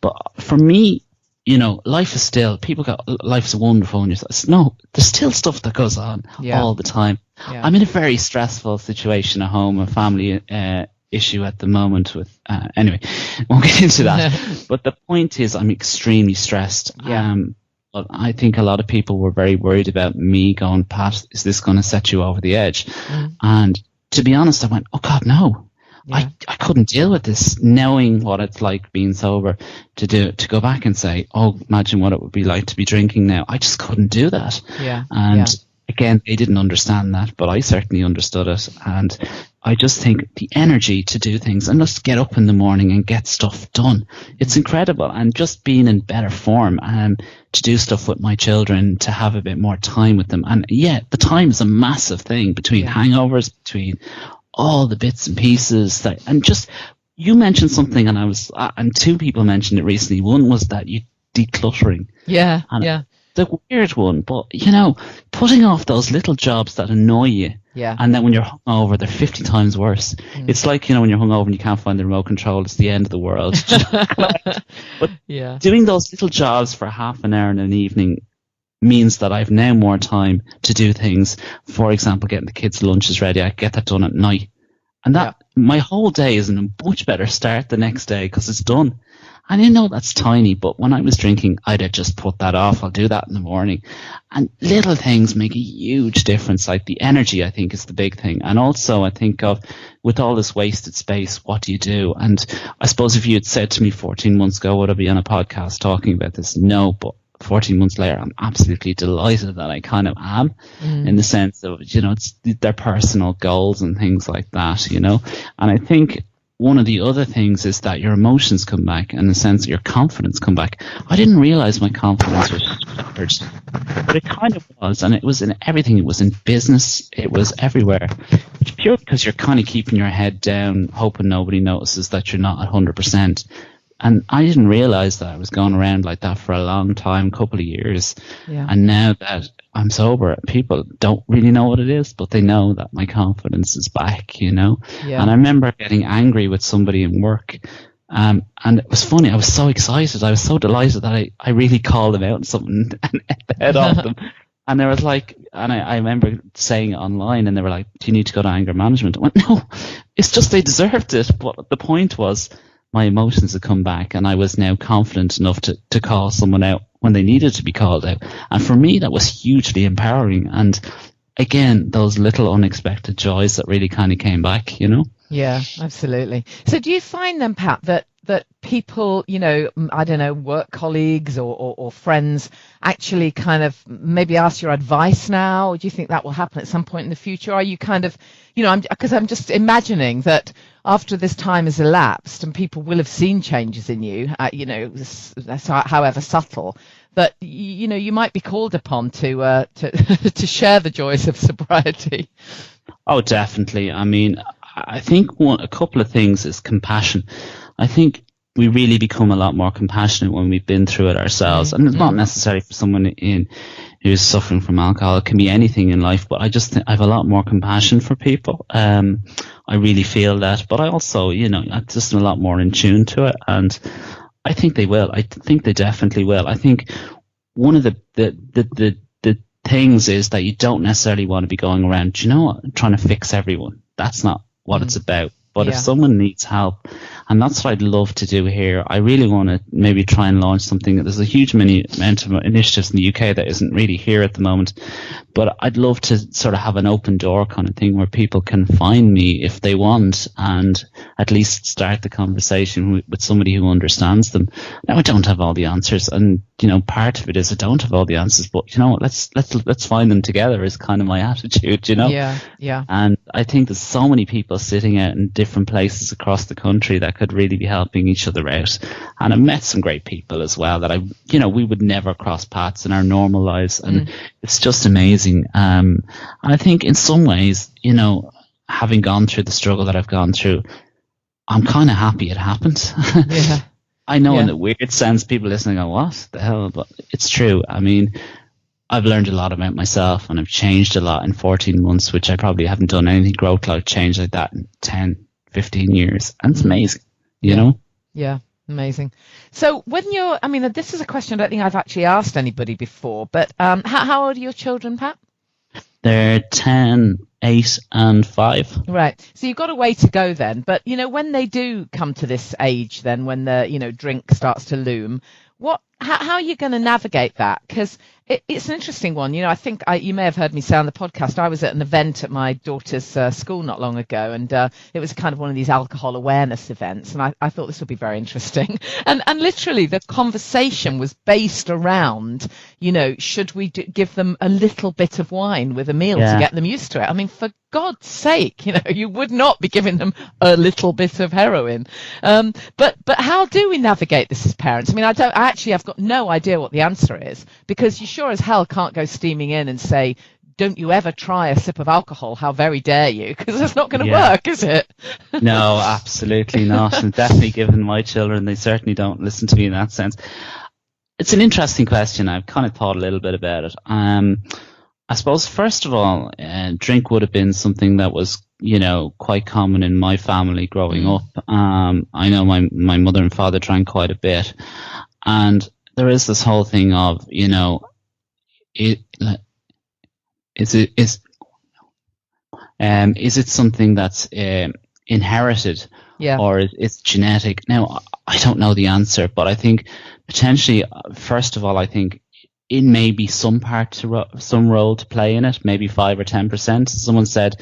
Speaker 3: but for me, you know, life is still, people go, life's wonderful, and no, there's still stuff that goes on all the time. I'm in a very stressful situation at home, a family issue at the moment with, anyway, won't get into that. But the point is, I'm extremely stressed. But I think a lot of people were very worried about me going, Pat, is this going to set you over the edge? And to be honest, I went, oh God, no. I couldn't deal with this, knowing what it's like being sober, to go back and say, oh, imagine what it would be like to be drinking now. I just couldn't do that. Again, they didn't understand that, but I certainly understood it. And I just think the energy to do things and just get up in the morning and get stuff done, it's incredible. And just being in better form and to do stuff with my children, to have a bit more time with them. And the time is a massive thing, between hangovers, between all the bits and pieces and just, you mentioned something, and and two people mentioned it recently. One was that you decluttering. The weird one, but you know, putting off those little jobs that annoy you. And then when you're hungover, they're 50 times worse. It's like, you know, when you're hungover and you can't find the remote control, it's the end of the world. But doing those little jobs for half an hour in an evening means that I've now more time to do things. For example, getting the kids' lunches ready. I get that done at night. And that my whole day is in a much better start the next day because it's done. And you know that's tiny, but when I was drinking, I'd have just put that off. I'll do that in the morning. And little things make a huge difference. Like the energy, I think, is the big thing. And also I think of, with all this wasted space, what do you do? And I suppose if you had said to me 14 months ago, would I be on a podcast talking about this? No, but 14 months later, I'm absolutely delighted that I kind of am, in the sense of, you know, it's their personal goals and things like that, you know. And I think one of the other things is that your emotions come back, and in the sense that your confidence come back. I didn't realize my confidence was shattered, but it kind of was, and it was in everything. It was in business, it was everywhere. It's pure because you're kind of keeping your head down, hoping nobody notices that you're not at 100%. And I didn't realize that I was going around like that for a long time, couple of years. Yeah. And now that I'm sober, people don't really know what it is, but they know that my confidence is back, you know. Yeah. And I remember getting angry with somebody in work. And it was funny. I was so excited. I was so delighted that I really called them out on something and hit the head off them. And they was like, and I remember saying it online, and they were like, do you need to go to anger management? I went, no, it's just they deserved it. But the point was, my emotions had come back, and I was now confident enough to call someone out when they needed to be called out. And for me, that was hugely empowering. And again, those little unexpected joys that really kind of came back, you know?
Speaker 2: Yeah, absolutely. So do you find then, Pat, that people, you know, I don't know, work colleagues or friends actually kind of maybe ask your advice now? Or do you think that will happen at some point in the future? Are you kind of, you know, because I'm just imagining that after this time has elapsed and people will have seen changes in you, you know, however subtle, that, you know, you might be called upon to to share the joys of sobriety.
Speaker 3: Oh, definitely. I mean, I think a couple of things is compassion. I think we really become a lot more compassionate when we've been through it ourselves. And it's not necessarily for someone who's suffering from alcohol. It can be anything in life, but I just think I have a lot more compassion for people. I really feel that, but I also, you know, I'm just a lot more in tune to it, and I think they will. I think they definitely will. I think one of the things is that you don't necessarily want to be going around, you know what, trying to fix everyone. That's not what it's about. But if someone needs help, and that's what I'd love to do here, I really want to maybe try and launch something. There's a huge amount of initiatives in the UK that isn't really here at the moment, but I'd love to sort of have an open door kind of thing where people can find me if they want, and at least start the conversation with somebody who understands them. Now, I don't have all the answers, and you know, part of it is I don't have all the answers, but you know what, let's find them together is kind of my attitude, you know.
Speaker 2: Yeah.
Speaker 3: And I think there's so many people sitting out in different places across the country that could really be helping each other out. And I've met some great people as well that we would never cross paths in our normal lives, and it's just amazing. And I think in some ways, you know, having gone through the struggle that I've gone through, I'm kind of happy it happened. Yeah. I know in a weird sense, people listening go, what the hell? But it's true. I mean, I've learned a lot about myself, and I've changed a lot in 14 months, which I probably haven't done anything growth like change like that in 10, 15 years. And it's amazing, you know?
Speaker 2: Yeah, amazing. So when you're, I mean, this is a question I don't think I've actually asked anybody before, but how old are your children, Pat?
Speaker 3: They're 10, 8 and 5.
Speaker 2: Right. So you've got a way to go then. But, you know, when they do come to this age then, when the, you know, drink starts to loom, how are you going to navigate that? Because it's an interesting one. You know, I think you may have heard me say on the podcast, I was at an event at my daughter's school not long ago, and it was kind of one of these alcohol awareness events, and I thought this would be very interesting. And literally the conversation was based around, you know, should we give them a little bit of wine with a meal to get them used to it? I mean, for God's sake, you know, you would not be giving them a little bit of heroin. But how do we navigate this as parents? I mean, I've got no idea what the answer is, because you sure as hell can't go steaming in and say, don't you ever try a sip of alcohol, how very dare you, because that's not going to work, is it?
Speaker 3: No, absolutely not. And definitely given my children, they certainly don't listen to me in that sense. It's an interesting question. I've kind of thought a little bit about it. I suppose, first of all, drink would have been something that was, you know, quite common in my family growing up. I know my mother and father drank quite a bit. And there is this whole thing of, you know, is it something that's inherited, or is it genetic? Now, I don't know the answer, but I think potentially, first of all, I think it may be some role to play in it, maybe 5 or 10%. Someone said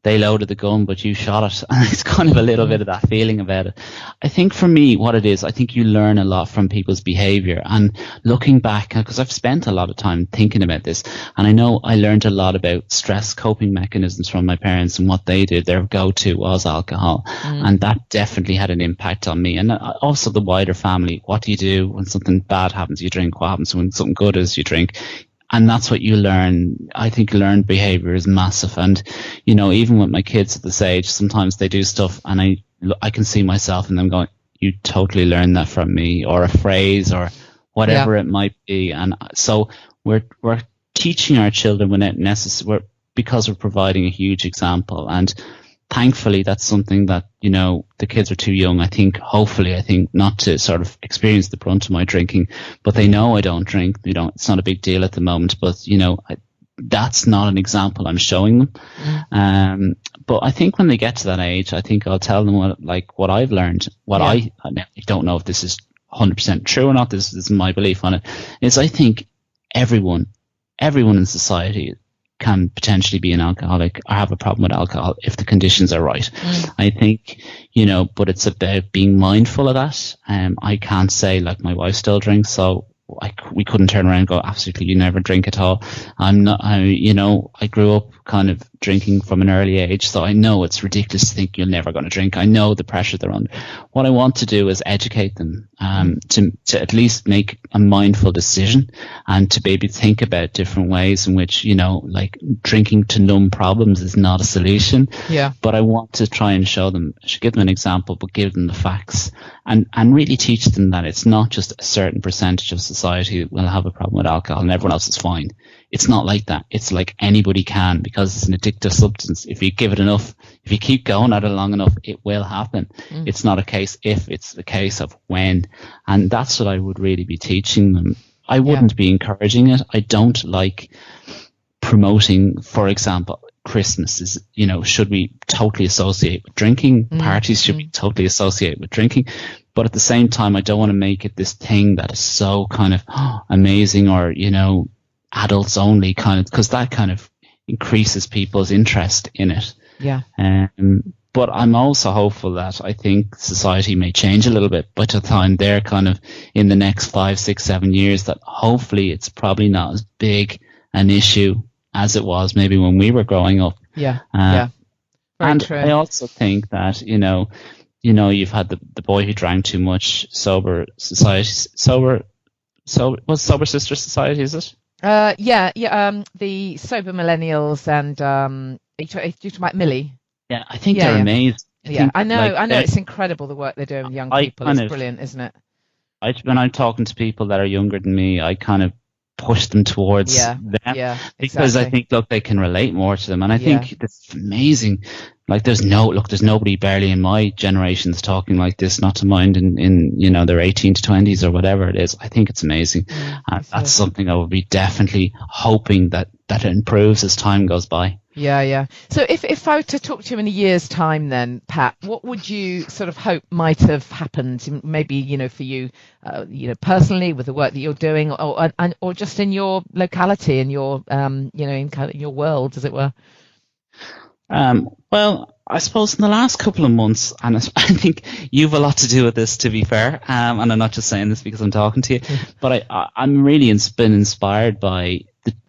Speaker 3: they loaded the gun, but you shot it. And it's kind of a little bit of that feeling about it. I think for me, what it is, I think you learn a lot from people's behavior. And looking back, because I've spent a lot of time thinking about this, and I know I learned a lot about stress coping mechanisms from my parents, and what they did, their go-to was alcohol. And that definitely had an impact on me. And also the wider family. What do you do when something bad happens? You drink. What happens when something good is? You drink. And that's what you learn. I think learned behavior is massive. And, you know, even with my kids at this age, sometimes they do stuff and I can see myself in them going, you totally learned that from me, or a phrase or whatever it might be. And so we're teaching our children without because we're providing a huge example. And thankfully, that's something that, you know, the kids are too young, I think, not to sort of experience the brunt of my drinking, but they know I don't drink. It's not a big deal at the moment, but, you know, that's not an example I'm showing them. But I think when they get to that age, I think I'll tell them what I've learned, I don't know if this is 100% true or not. This is my belief on it, is I think everyone in society can potentially be an alcoholic or have a problem with alcohol if the conditions are right. I think, you know, but it's about being mindful of that. I can't say, like, my wife still drinks, so we couldn't turn around and go, absolutely, you never drink at all. I grew up kind of drinking from an early age, so I know it's ridiculous to think you're never going to drink. I know the pressure they're under. What I want to do is educate them, to at least make a mindful decision, and to maybe think about different ways in which, you know, like, drinking to numb problems is not a solution. Yeah. But I want to try and show them, I should give them an example, but give them the facts, and really teach them that it's not just a certain percentage of society that will have a problem with alcohol and everyone else is fine. It's not like that. It's like anybody can, because it's an addictive substance. If you give it enough, if you keep going at it long enough, it will happen. It's not a case if, it's a case of when. And that's what I would really be teaching them. I wouldn't be encouraging it. I don't like promoting, for example, Christmas is, you know, should we totally associate with drinking? Parties should be totally associated with drinking. But at the same time, I don't want to make it this thing that is so kind of amazing, or, you know, adults only kind of, because that kind of increases people's interest in it. Yeah. But I'm also hopeful that I think society may change a little bit by the time they're kind of in the next 5, 6, 7 years, that hopefully it's probably not as big an issue as it was maybe when we were growing up. Yeah. And true. I also think that, you know, you've had the boy who drank too much, sober society, sober sister society, is it? The sober millennials, and you talking about Millie? Yeah, I think they're amazing. I know, it's incredible the work they're doing with young people. It's brilliant, isn't it? When I'm talking to people that are younger than me, I kind of push them towards them, because I think, look, they can relate more to them, and I think it's amazing. Like, there's nobody barely in my generation's talking like this, not to mind in you know, their 18 to 20s or whatever it is. I think it's amazing. That's something I would be definitely hoping that it improves as time goes by. Yeah. So if I were to talk to you in a year's time then, Pat, what would you sort of hope might have happened, maybe, you know, for you, you know, personally with the work that you're doing, or just in your locality, in your, you know, in kind of your world, as it were? Well, I suppose in the last couple of months, and I think you've a lot to do with this, to be fair, and I'm not just saying this because I'm talking to you, but I'm really been inspired by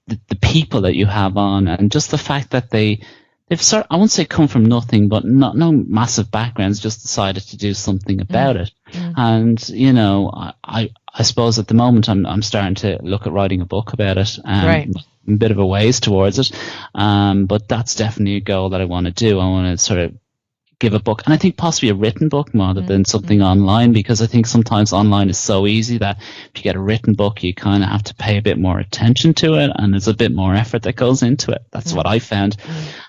Speaker 3: the people that you have on, and just the fact that they've sort of, I won't say come from nothing, but no massive backgrounds, just decided to do something about it. And, you know, I suppose at the moment I'm starting to look at writing a book about it. Right. A bit of a ways towards it, but that's definitely a goal that I want to do. I want to sort of give a book, and I think possibly a written book rather than something online, because I think sometimes online is so easy that if you get a written book, you kind of have to pay a bit more attention to it, and there's a bit more effort that goes into it. That's what I found.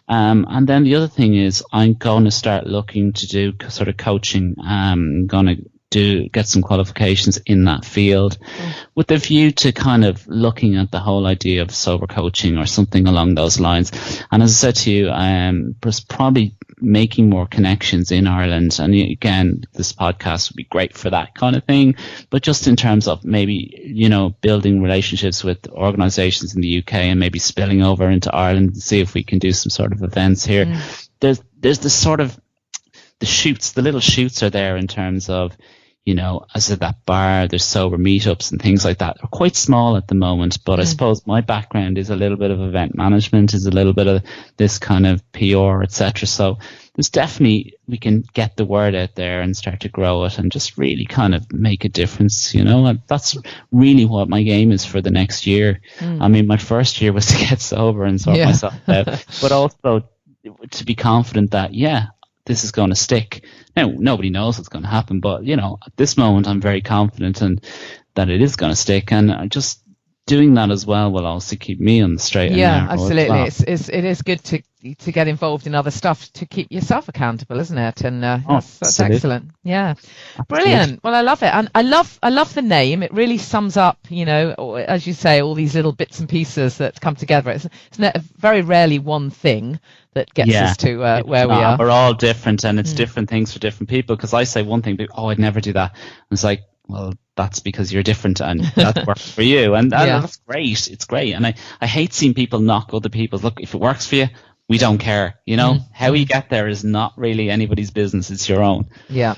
Speaker 3: And then the other thing is, I'm going to start looking to do sort of coaching. I'm going to get some qualifications in that field, with the view to kind of looking at the whole idea of sober coaching or something along those lines. And as I said to you, was probably making more connections in Ireland. And again, this podcast would be great for that kind of thing. But just in terms of maybe, you know, building relationships with organisations in the UK and maybe spilling over into Ireland and see if we can do some sort of events here. There's the sort of the little shoots are there in terms of, you know, as at that bar, there's sober meetups and things like that. They're quite small at the moment, but I suppose my background is a little bit of event management, is a little bit of this kind of PR, etc. So there's definitely, we can get the word out there and start to grow it and just really kind of make a difference, you know. And that's really what my game is for the next year. I mean, my first year was to get sober and sort myself out, but also to be confident that, this is going to stick. Now, nobody knows what's going to happen, but, you know, at this moment, I'm very confident and that it is going to stick. And just doing that as well will also keep me on the straight and narrow.
Speaker 2: Absolutely.
Speaker 3: Well.
Speaker 2: It is good to get involved in other stuff to keep yourself accountable, isn't it? And that's excellent. Yeah, brilliant. Well, I love it, and I love the name. It really sums up, you know, or, as you say, all these little bits and pieces that come together. It's very rarely one thing that gets us to where we are.
Speaker 3: We're all different, and it's different things for different people. Because I say one thing, but, I'd never do that. And it's like, well, that's because you're different and that works for you. And that's great. It's great. And I hate seeing people knock other people's. Look, if it works for you, we don't care. You know, how you get there is not really anybody's business. It's your own. Yeah,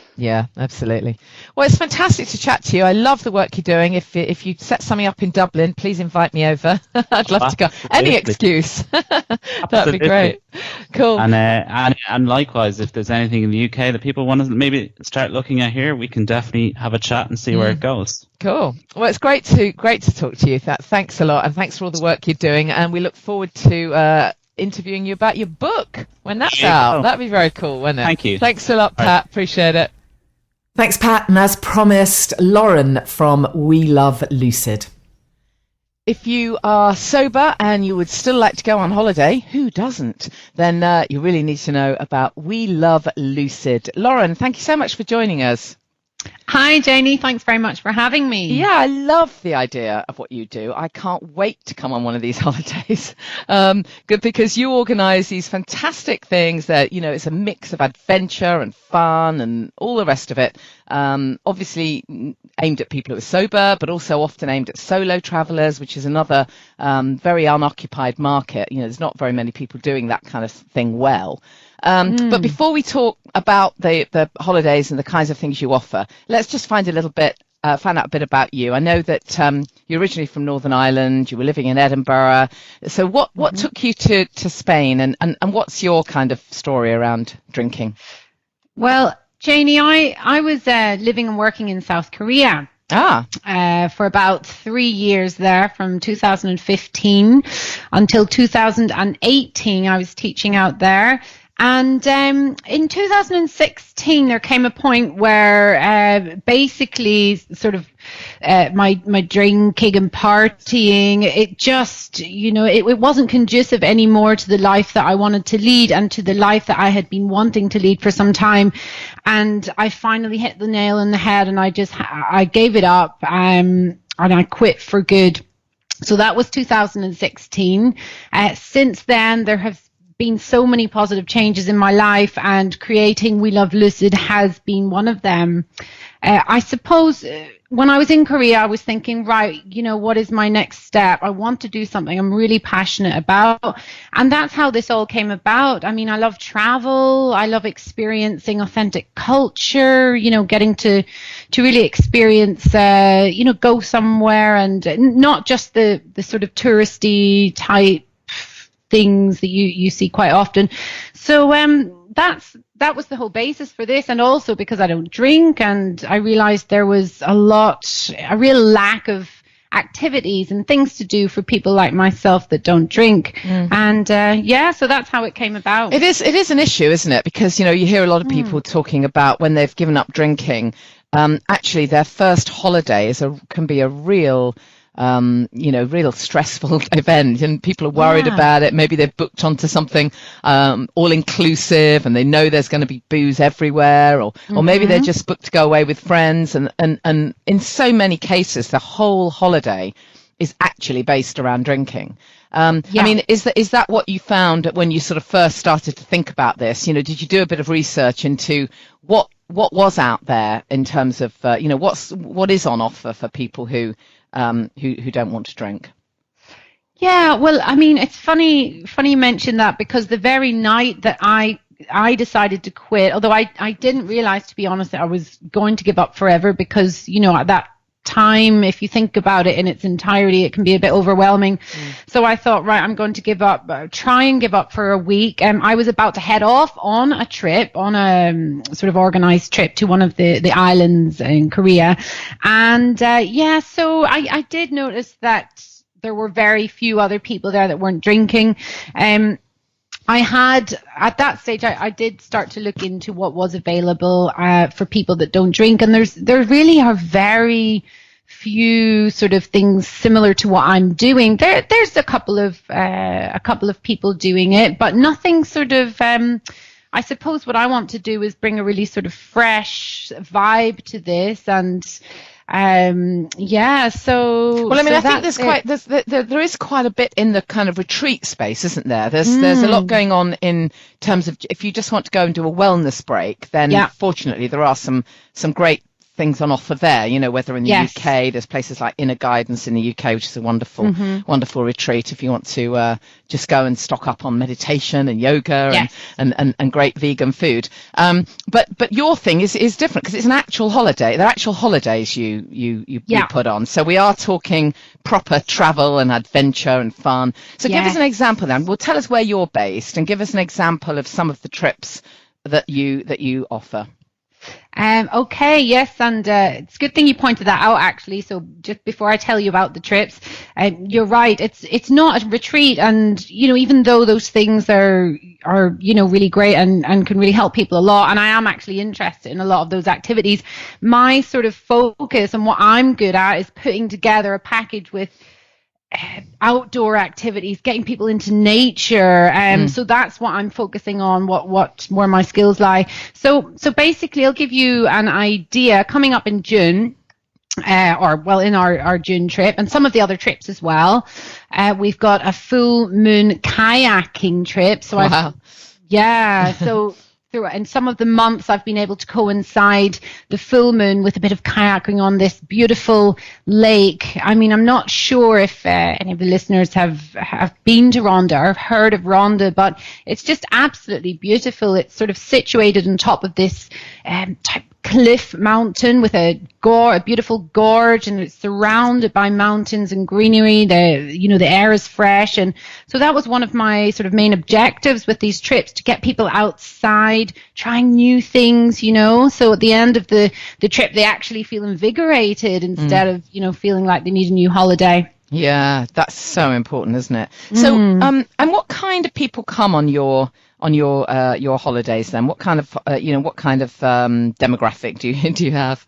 Speaker 3: absolutely. Well, it's fantastic to chat to you. I love the work you're doing. If you set something up in Dublin, please invite me over. I'd love to go. Any excuse. That'd be great. Cool. And likewise, if there's anything in the UK that people want to maybe start looking at here, we can definitely have a chat and see where it goes. Cool. Well, it's great to talk to you. Thanks a lot, and thanks for all the work you're doing. And we look forward to interviewing you about your book when that's out. That'd be very cool, wouldn't it? Thank you. Thanks a lot, Pat. Appreciate it.
Speaker 1: Thanks, Pat. And as promised, Lauren from We Love Lucid.
Speaker 2: If you are sober and you would still like to go on holiday, who doesn't? Then you really need to know about We Love Lucid. Lauren, thank you so much for joining us.
Speaker 4: Hi, Janey. Thanks very much for having me.
Speaker 2: Yeah, I love the idea of what you do. I can't wait to come on one of these holidays. Good, because you organise these fantastic things that, you know, it's a mix of adventure and fun and all the rest of it. Obviously aimed at people who are sober, but also often aimed at solo travellers, which is another very unoccupied market. You know, there's not very many people doing that kind of thing well. But before we talk about the holidays and the kinds of things you offer, let's just find out a bit about you. I know that you're originally from Northern Ireland. You were living in Edinburgh. So what took you to Spain, and what's your kind of story around drinking?
Speaker 4: Well, Janey, I was living and working in South Korea. For about 3 years there, from 2015 until 2018. I was teaching out there. And in 2016, there came a point where basically sort of my drinking and partying, it just, you know, it wasn't conducive anymore to the life that I wanted to lead and to the life that I had been wanting to lead for some time. And I finally hit the nail on the head, and I gave it up and I quit for good. So that was 2016. Since then, there have been so many positive changes in my life, and creating We Love Lucid has been one of them. I suppose when I was in Korea, I was thinking, right, you know, what is my next step? I want to do something I'm really passionate about. And that's how this all came about. I mean, I love travel. I love experiencing authentic culture, you know, getting to really experience, you know, go somewhere, and not just the sort of touristy type things that you see quite often. So that was the whole basis for this, and also because I don't drink, and I realized there was a real lack of activities and things to do for people like myself that don't drink. And so that's how it came about.
Speaker 2: It is an issue, isn't it? Because, you know, you hear a lot of people talking about when they've given up drinking, actually their first holiday can be a real real stressful event, and people are worried about it. Maybe they've booked onto something all inclusive, and they know there's going to be booze everywhere, or maybe they're just booked to go away with friends, and in so many cases, the whole holiday is actually based around drinking. I mean, is that what you found when you sort of first started to think about this? Did you do a bit of research into what was out there in terms of what is on offer for people who don't want to drink?
Speaker 4: Yeah, well, I mean, it's funny you mention that, because the very night that I decided to quit, although I didn't realize, to be honest, that I was going to give up forever, because at that time, if you think about it in its entirety, it can be a bit overwhelming. So I thought, right, I'm going to give up, try and give up for a week. I was about to head off on a trip, on a sort of organized trip to one of the islands in Korea. And so I did notice that there were very few other people there that weren't drinking. I had, at that stage, I did start to look into what was available for people that don't drink, and there really are very few sort of things similar to what I'm doing. There's a couple of people doing it, but nothing sort of. I suppose what I want to do is bring a really sort of fresh vibe to this, and. I think there is quite a bit in the kind of retreat space, isn't there? There's a lot going on in terms of, if you just want to go and do a wellness break, then fortunately there are some great things on offer there, whether in the UK, there's places like Inner Guidance in the UK, which is a wonderful retreat if you want to just go and stock up on meditation and yoga and great vegan food. But your thing is different, because it's an actual holiday. They're actual holidays you put on. So we are talking proper travel and adventure and fun. So give us an example then. Well, tell us where you're based and give us an example of some of the trips that you offer. Okay, yes, and it's a good thing you pointed that out, actually. So just before I tell you about the trips, you're right. It's not a retreat, and even though those things are really great and can really help people a lot, and I am actually interested in a lot of those activities, my sort of focus and what I'm good at is putting together a package with outdoor activities, getting people into nature. So that's what I'm focusing on, where my skills lie. So basically I'll give you an idea. Coming up in June, in our June trip, and some of the other trips as well, we've got a full moon kayaking trip. So so in some of the months I've been able to coincide the full moon with a bit of kayaking on this beautiful lake. I mean, I'm not sure if any of the listeners have been to Rhondda or have heard of Rhondda, but it's just absolutely beautiful. It's sort of situated on top of this type cliff mountain with a beautiful gorge, and it's surrounded by mountains and greenery. The air is fresh, and so that was one of my sort of main objectives with these trips, to get people outside, trying new things. So at the end of the trip, they actually feel invigorated instead of feeling like they need a new holiday.
Speaker 2: Yeah, that's so important, isn't it? So, and what kind of people come on your holidays then? What kind of demographic do you have?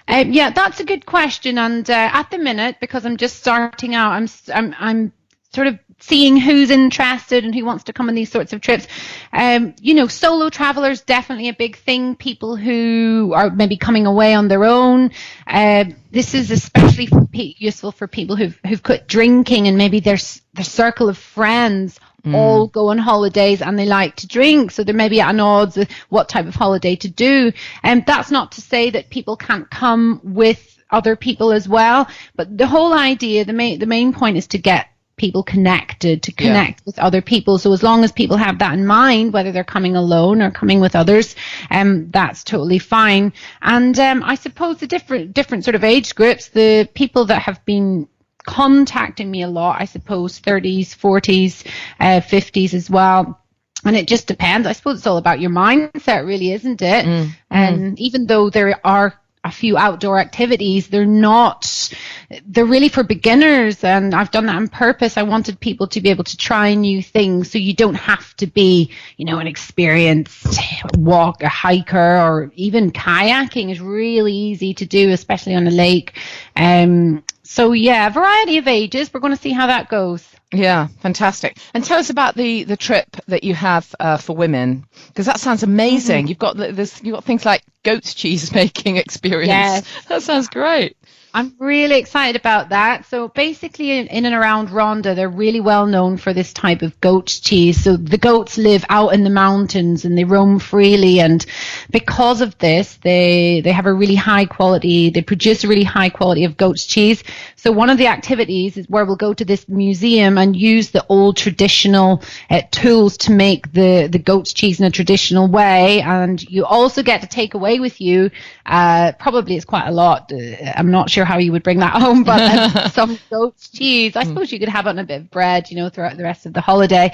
Speaker 4: That's a good question. And at the minute, because I'm just starting out, I'm sort of seeing who's interested and who wants to come on these sorts of trips. Solo travelers, definitely a big thing. People who are maybe coming away on their own. This is especially useful for people who've quit drinking, and maybe their circle of friends all go on holidays and they like to drink, so there may be at odds with what type of holiday to do. And that's not to say that people can't come with other people as well, but the whole idea, the main point is to get people connected, to connect with other people. So as long as people have that in mind, whether they're coming alone or coming with others, that's totally fine. And I suppose the different sort of age groups, the people that have been contacting me a lot, I suppose 30s, 40s, 50s as well. And it just depends. I suppose it's all about your mindset, really, isn't it? And even though there are a few outdoor activities, they're really for beginners, and I've done that on purpose. I wanted people to be able to try new things, so you don't have to be, an experienced a hiker, or even kayaking is really easy to do, especially on a lake. So yeah, variety of ages. We're going to see how that goes.
Speaker 2: Yeah, fantastic. And tell us about the trip that you have for women, because that sounds amazing. You've got things like goat's cheese making experience.
Speaker 4: Yes.
Speaker 2: That sounds great.
Speaker 4: I'm really excited about that. So basically in and around Rhondda, they're really well known for this type of goat's cheese. So the goats live out in the mountains and they roam freely. And because of this, they have a really high quality, they produce a really high quality of goat's cheese. So one of the activities is where we'll go to this museum and use the old traditional tools to make the goat's cheese in a traditional way. And you also get to take away with you, probably it's quite a lot. I'm not sure how you would bring that home, but some goat's cheese. I suppose you could have it on a bit of bread, throughout the rest of the holiday.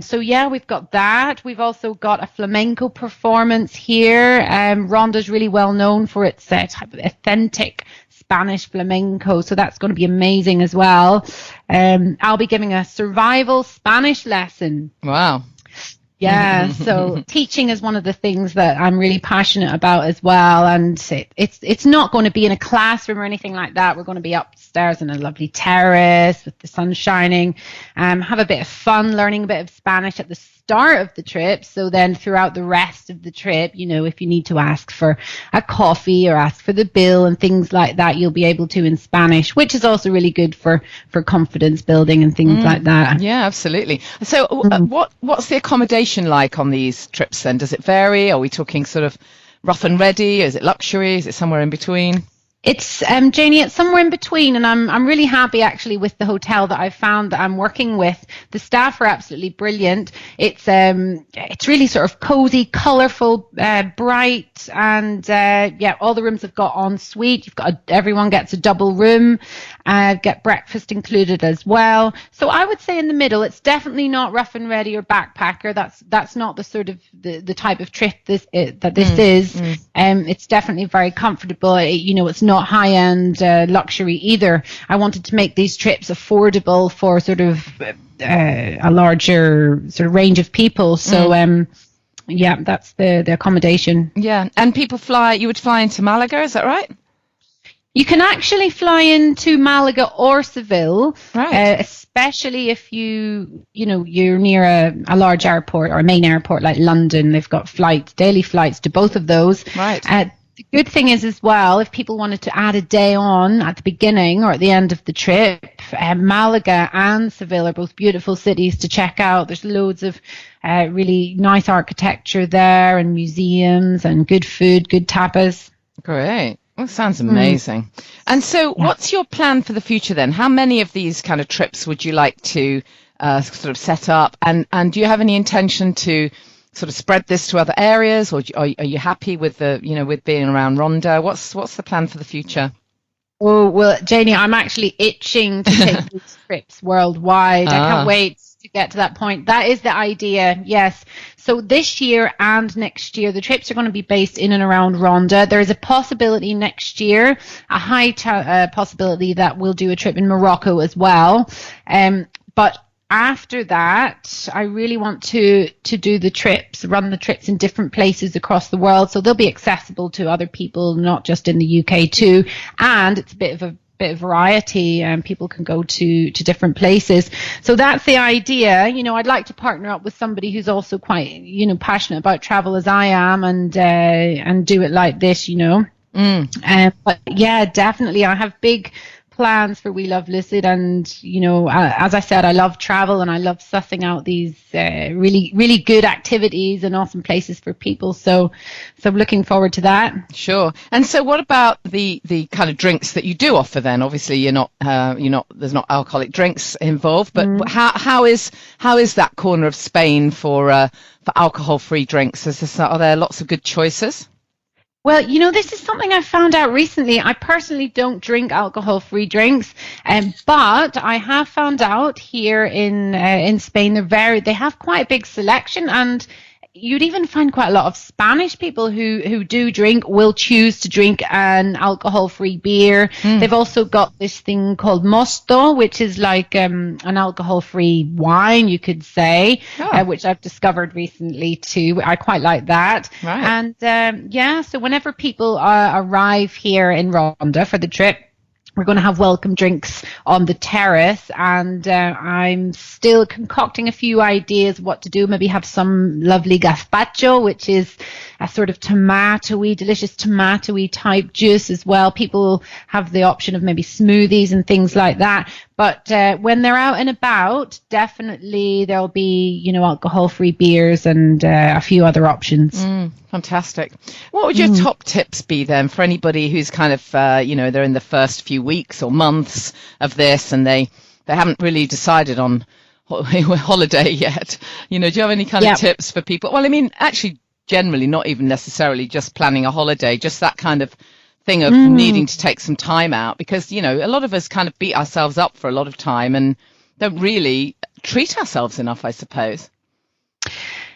Speaker 4: So yeah, we've got that. We've also got a flamenco performance here. Rhonda's really well known for its type of authentic Spanish flamenco, so that's going to be amazing as well. I'll be giving a survival Spanish lesson.
Speaker 2: Wow.
Speaker 4: Yeah, so teaching is one of the things that I'm really passionate about as well, and it's not going to be in a classroom or anything like that. We're going to be upstairs in a lovely terrace with the sun shining, have a bit of fun learning a bit of Spanish at the start of the trip, so then throughout the rest of the trip, if you need to ask for a coffee or ask for the bill and things like that, you'll be able to in Spanish, which is also really good for confidence building and things like that.
Speaker 2: Yeah, absolutely. So what's the accommodation like on these trips then? Does it vary? Are we talking sort of rough and ready? Is it luxury? Is it somewhere in between?
Speaker 4: It's Janey, it's somewhere in between, and I'm really happy actually with the hotel that I've found that I'm working with. The staff are absolutely brilliant. It's really sort of cozy, colourful, bright, and all the rooms have got en suite. Everyone gets a double room, get breakfast included as well. So I would say in the middle. It's definitely not rough and ready or backpacker. That's not the sort of the type of trip this is. It's definitely very comfortable. It's not high-end luxury either. I wanted to make these trips affordable for sort of a larger sort of range of people. So that's the accommodation.
Speaker 2: Yeah, and you would fly into Malaga, is that right?
Speaker 4: You can actually fly into Malaga or Seville,
Speaker 2: right.
Speaker 4: Especially if you're near a large airport or a main airport like London. They've got daily flights to both of those.
Speaker 2: Right.
Speaker 4: The good thing is as well, if people wanted to add a day on at the beginning or at the end of the trip, Malaga and Seville are both beautiful cities to check out. There's loads of really nice architecture there and museums and good food, good tapas.
Speaker 2: Great. Well, sounds amazing. And so what's your plan for the future then? How many of these kind of trips would you like to sort of set up? And do you have any intention to sort of spread this to other areas, or are you happy with with being around Rhondda? What's the plan for the future?
Speaker 4: Oh, well, Janey, I'm actually itching to take these trips worldwide. I can't wait to get to that point. That is the idea, yes. So this year and next year, the trips are going to be based in and around Rhondda. There is a possibility next year, a high possibility that we'll do a trip in Morocco as well. But after that, I really want to do the trips, run the trips in different places across the world, so they'll be accessible to other people, not just in the UK too. And it's a bit of variety, and people can go to different places. So that's the idea. I'd like to partner up with somebody who's also quite, passionate about travel as I am, and do it like this, But yeah, definitely, I have big plans for We Love Lucid, and as I said, I love travel and I love sussing out these really, really good activities and awesome places for people, so I'm looking forward to that.
Speaker 2: Sure. And so what about the kind of drinks that you do offer then? Obviously you're not there's not alcoholic drinks involved, but how is that corner of Spain for alcohol-free drinks? Are there lots of good choices?
Speaker 4: Well, this is something I found out recently. I personally don't drink alcohol-free drinks, but I have found out here in Spain they have quite a big selection, and you'd even find quite a lot of Spanish people who do drink will choose to drink an alcohol-free beer. They've also got this thing called mosto, which is like an alcohol-free wine, you could say, which I've discovered recently too. I quite like that. Right. And so whenever people arrive here in Rhondda for the trip, we're going to have welcome drinks on the terrace, and I'm still concocting a few ideas what to do. Maybe have some lovely gazpacho, which is a sort of delicious tomatoey type juice as well. People have the option of maybe smoothies and things like that. But when they're out and about, definitely there'll be, alcohol-free beers and a few other options.
Speaker 2: Fantastic. What would your top tips be then for anybody who's kind of, they're in the first few weeks or months of this and they haven't really decided on holiday yet? Do you have any kind of tips for people? Well, I mean, actually, generally, not even necessarily just planning a holiday, just that kind of thing of needing to take some time out, because, a lot of us kind of beat ourselves up for a lot of time and don't really treat ourselves enough, I suppose.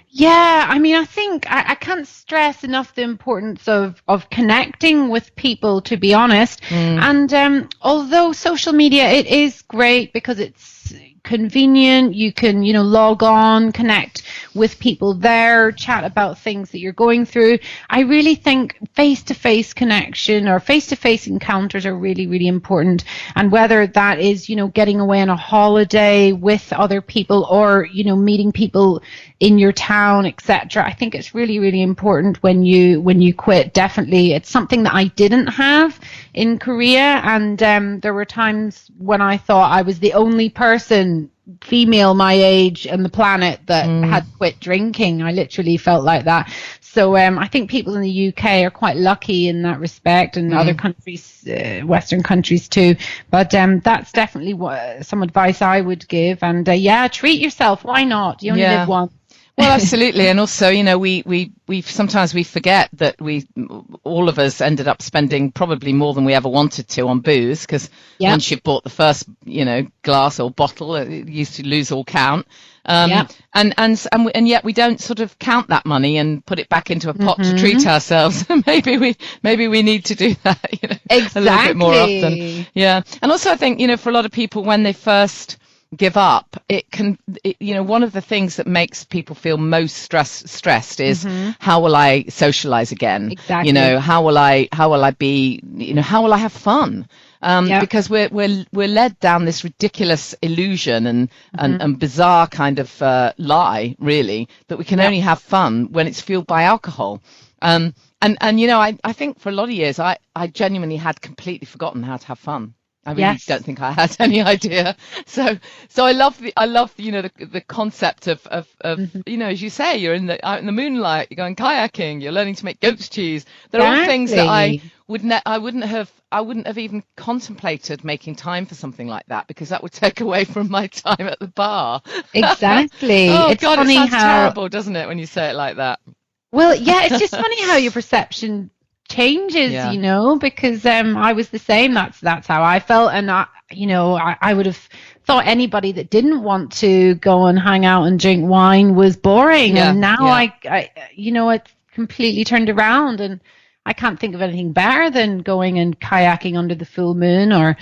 Speaker 4: Yeah, I mean, I think I can't stress enough the importance of connecting with people, to be honest. And although social media, it is great because it's convenient, you can, log on, connect with people there, chat about things that you're going through. I really think face-to-face connection or face-to-face encounters are really, really important. And whether that is, getting away on a holiday with other people or, meeting people in your town, etc. I think it's really, really important when you quit. Definitely, it's something that I didn't have in Korea, and there were times when I thought I was the only person, female my age on the planet, that had quit drinking. I literally felt like that. So I think people in the UK are quite lucky in that respect, and other countries, Western countries too. But that's definitely some advice I would give. And treat yourself. Why not? You only live once.
Speaker 2: Well, absolutely. And also, we sometimes we forget that all of us ended up spending probably more than we ever wanted to on booze, because once you've bought the first, glass or bottle, it used to lose all count. And yet we don't sort of count that money and put it back into a pot to treat ourselves. Maybe we need to do that,
Speaker 4: exactly.
Speaker 2: A little bit more often. Yeah. And also I think, for a lot of people, when they first give up, one of the things that makes people feel most stressed is how will I socialize again?
Speaker 4: Exactly.
Speaker 2: How will I be, how will I have fun? Because we're led down this ridiculous illusion and bizarre kind of lie, really, that we can only have fun when it's fueled by alcohol. I think for a lot of years I genuinely had completely forgotten how to have fun. I really don't think I had any idea. So I love the concept of as you say, you're out in the moonlight, you're going kayaking, you're learning to make goat's cheese. They're all things that I wouldn't have even contemplated making time for something like that, because that would take away from my time at the bar.
Speaker 4: Exactly.
Speaker 2: It's God, funny, it sounds terrible, doesn't it, when you say it like that?
Speaker 4: Well, it's just funny how your perception changes, because I was the same. That's how I felt, and I would have thought anybody that didn't want to go and hang out and drink wine was boring, and now I it's completely turned around, and I can't think of anything better than going and kayaking under the full moon, or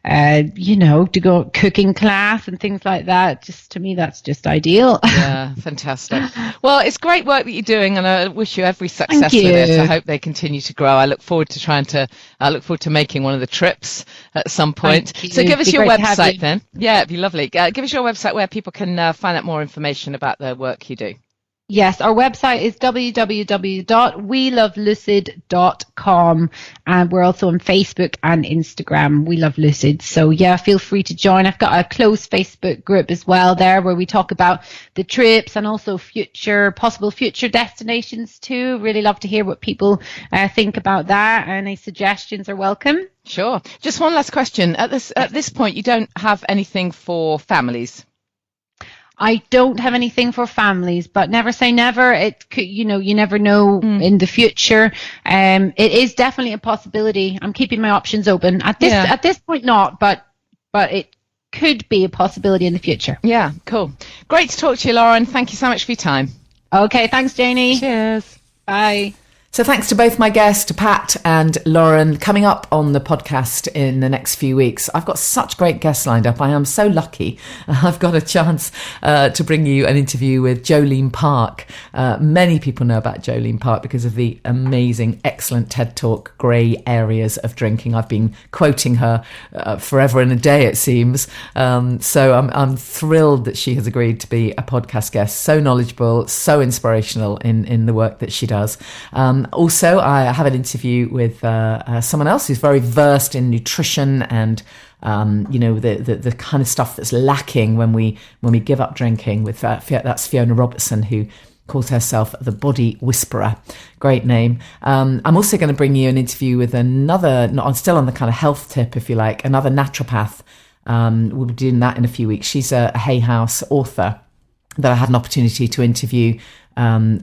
Speaker 4: to go cooking class and things like that. Just to me, that's just ideal.
Speaker 2: Yeah, fantastic. Well, it's great work that you're doing, and I wish you every success with it. I hope they continue to grow. I look forward to making one of the trips at some point. So give us your website then. Yeah, it'd be lovely. Give us your website where people can find out more information about the work you do.
Speaker 4: Yes, our website is www.welovelucid.com, and we're also on Facebook and Instagram, We Love Lucid. So feel free to join. I've got a closed Facebook group as well there, where we talk about the trips and also possible future destinations too. Really love to hear what people think about that. Any suggestions are welcome.
Speaker 2: Sure. Just one last question. At this point, you don't have anything for families?
Speaker 4: I don't have anything for families, but never say never. It could, you never know in the future. It is definitely a possibility. I'm keeping my options open at this point, not, but it could be a possibility in the future.
Speaker 2: Yeah, cool. Great to talk to you, Lauren. Thank you so much for your time.
Speaker 4: Okay, thanks, Janey.
Speaker 2: Cheers.
Speaker 4: Bye.
Speaker 1: So thanks to both my guests, to Pat and Lauren. Coming up on the podcast in the next few weeks, I've got such great guests lined up. I am so lucky. I've got a chance to bring you an interview with Jolene Park. Many people know about Jolene Park because of the amazing, excellent TED Talk, Grey Areas of Drinking. I've been quoting her forever and a day, it seems. So I'm thrilled that she has agreed to be a podcast guest. So knowledgeable, so inspirational in the work that she does. Also, I have an interview with someone else who's very versed in nutrition and the kind of stuff that's lacking when we give up drinking. With that's Fiona Robertson, who calls herself the Body Whisperer. Great name. I'm also going to bring you an interview with another, still on the kind of health tip, if you like, another naturopath. We'll be doing that in a few weeks. She's a Hay House author that I had an opportunity to interview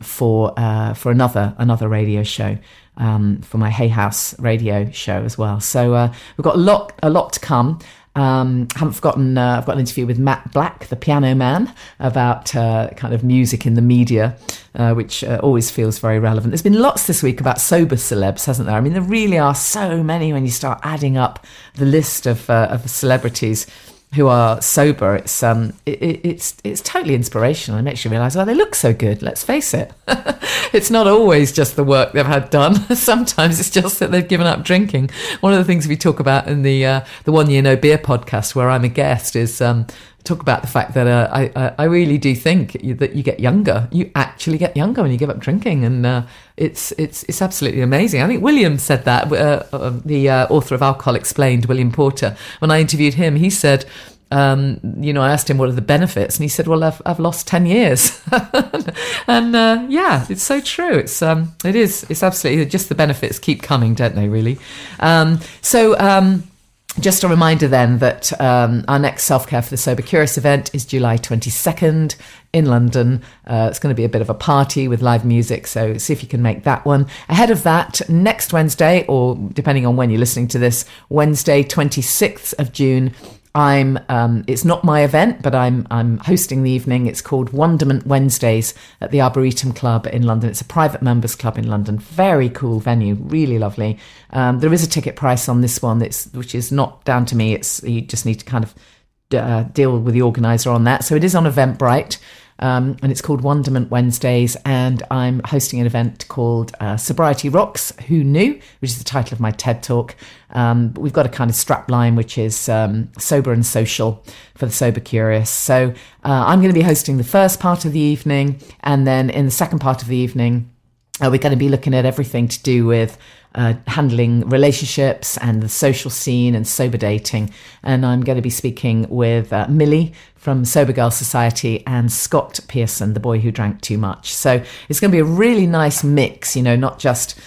Speaker 1: for another radio show, for my Hay House radio show as well. So we've got a lot to come. Haven't forgotten, I've got an interview with Matt Black, the piano man, about kind of music in the media, which always feels very relevant. There's been lots this week about sober celebs, hasn't there? I mean, there really are so many when you start adding up the list of celebrities who are sober. It's totally inspirational. It makes you realise, they look so good. Let's face it. It's not always just the work they've had done. Sometimes it's just that they've given up drinking. One of the things we talk about in the One Year No Beer podcast, where I'm a guest, is talk about the fact that I really do think that you get younger. You actually get younger when you give up drinking, and it's absolutely amazing. I think William said that. The author of Alcohol Explained, William Porter. When I interviewed him, he said, I asked him what are the benefits, and he said, "Well, I've lost 10 years," and it's so true. It's absolutely just the benefits keep coming, don't they? Really. Just a reminder then that our next Self-Care for the Sober Curious event is July 22nd in London. It's going to be a bit of a party with live music, so see if you can make that one. Ahead of that, next Wednesday, or depending on when you're listening to this, Wednesday 26th of June, it's not my event, but I'm hosting the evening. It's called Wonderment Wednesdays at the Arboretum Club in London. It's a private members club in London. Very cool venue, really lovely. There is a ticket price on this one, which is not down to me. You just need to kind of deal with the organizer on that. So it is on Eventbrite. And it's called Wonderment Wednesdays, and I'm hosting an event called Sobriety Rocks, Who Knew, which is the title of my TED Talk. We've got a kind of strap line, which is sober and social for the sober curious. So I'm going to be hosting the first part of the evening, and then in the second part of the evening, we're going to be looking at everything to do with handling relationships and the social scene and sober dating. And I'm going to be speaking with Millie from Sober Girl Society and Scott Pearson, the boy who drank too much. So it's going to be a really nice mix, not just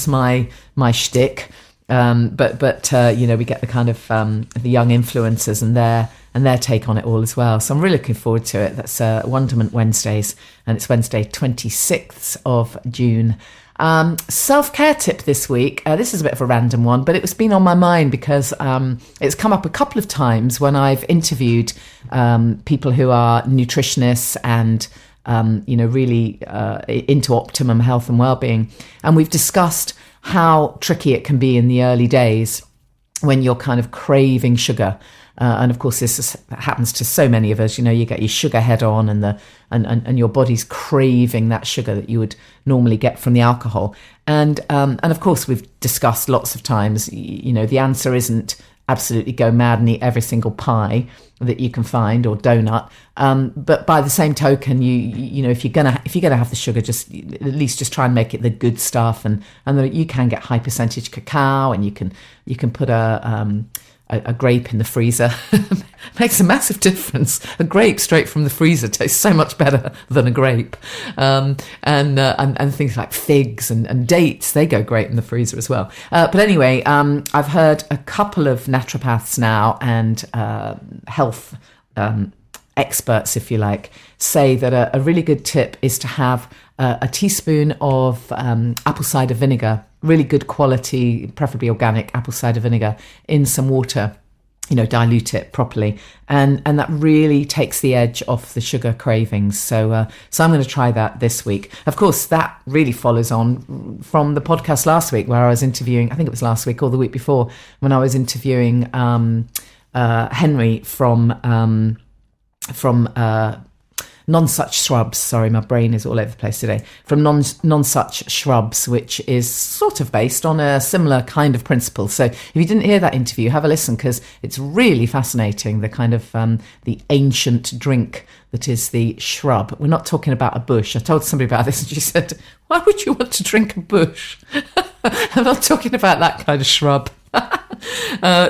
Speaker 1: my shtick, but we get the kind of the young influencers and their take on it all as well. So I'm really looking forward to it. That's Wonderment Wednesdays, and it's Wednesday 26th of June. Self-care tip this week. This is a bit of a random one, but it's been on my mind because it's come up a couple of times when I've interviewed people who are nutritionists and really into optimum health and well-being, and we've discussed how tricky it can be in the early days when you're kind of craving sugar. And of course, this happens to so many of us. You get your sugar head on, and your body's craving that sugar that you would normally get from the alcohol. And of course, we've discussed lots of times. The answer isn't absolutely go mad and eat every single pie that you can find or donut. But by the same token, if you're gonna have the sugar, just at least just try and make it the good stuff. And you can get high percentage cacao, and you can put a grape in the freezer. Makes a massive difference. A grape straight from the freezer tastes so much better than a grape. And things like figs and dates, they go great in the freezer as well. But anyway, I've heard a couple of naturopaths now and health experts, if you like, say that a really good tip is to have a teaspoon of apple cider vinegar, really good quality, preferably organic apple cider vinegar, in some water dilute it properly, and that really takes the edge off the sugar cravings. So I'm going to try that this week. Of course, that really follows on from the podcast last week where I was interviewing, I think it was last week or the week before, when I was interviewing Henry from Non-Such Shrubs. Sorry, my brain is all over the place today. From Non-Such Shrubs, which is sort of based on a similar kind of principle. So if you didn't hear that interview, have a listen, because it's really fascinating, the kind of the ancient drink that is the shrub. We're not talking about a bush. I told somebody about this and she said, why would you want to drink a bush? I'm not talking about that kind of shrub.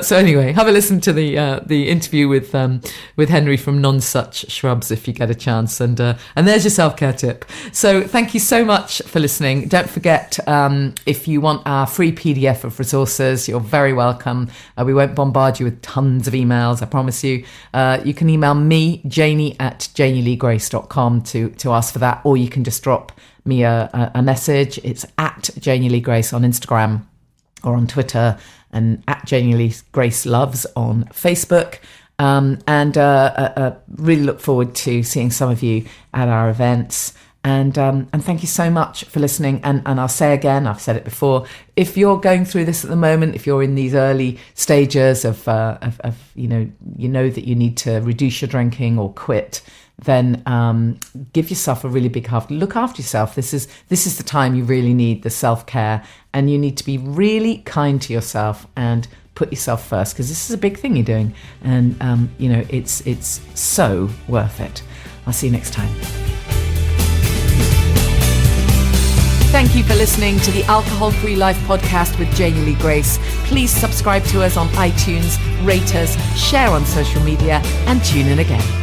Speaker 1: So anyway, have a listen to the interview with Henry from Non-Such Shrubs if you get a chance, and there's your self-care tip. So thank you so much for listening. Don't forget, if you want our free PDF of resources, you're very welcome. We won't bombard you with tons of emails, I promise you. You can email me, Janey at janeyleegrace.com to ask for that, or you can just drop me a message. It's at Janey Lee Grace on Instagram or on Twitter, and at Janey Lee Grace Loves on Facebook. And really look forward to seeing some of you at our events. And thank you so much for listening. And I'll say again, I've said it before, if you're going through this at the moment, if you're in these early stages of you know that you need to reduce your drinking or quit, then give yourself a really big hug. Look after yourself. This is the time you really need the self-care, and you need to be really kind to yourself and put yourself first, because this is a big thing you're doing, and it's so worth it. I'll see you next time. Thank you for listening to the Alcohol Free Life podcast with Janey Lee Grace. Please subscribe to us on iTunes, rate us, share on social media, and tune in again.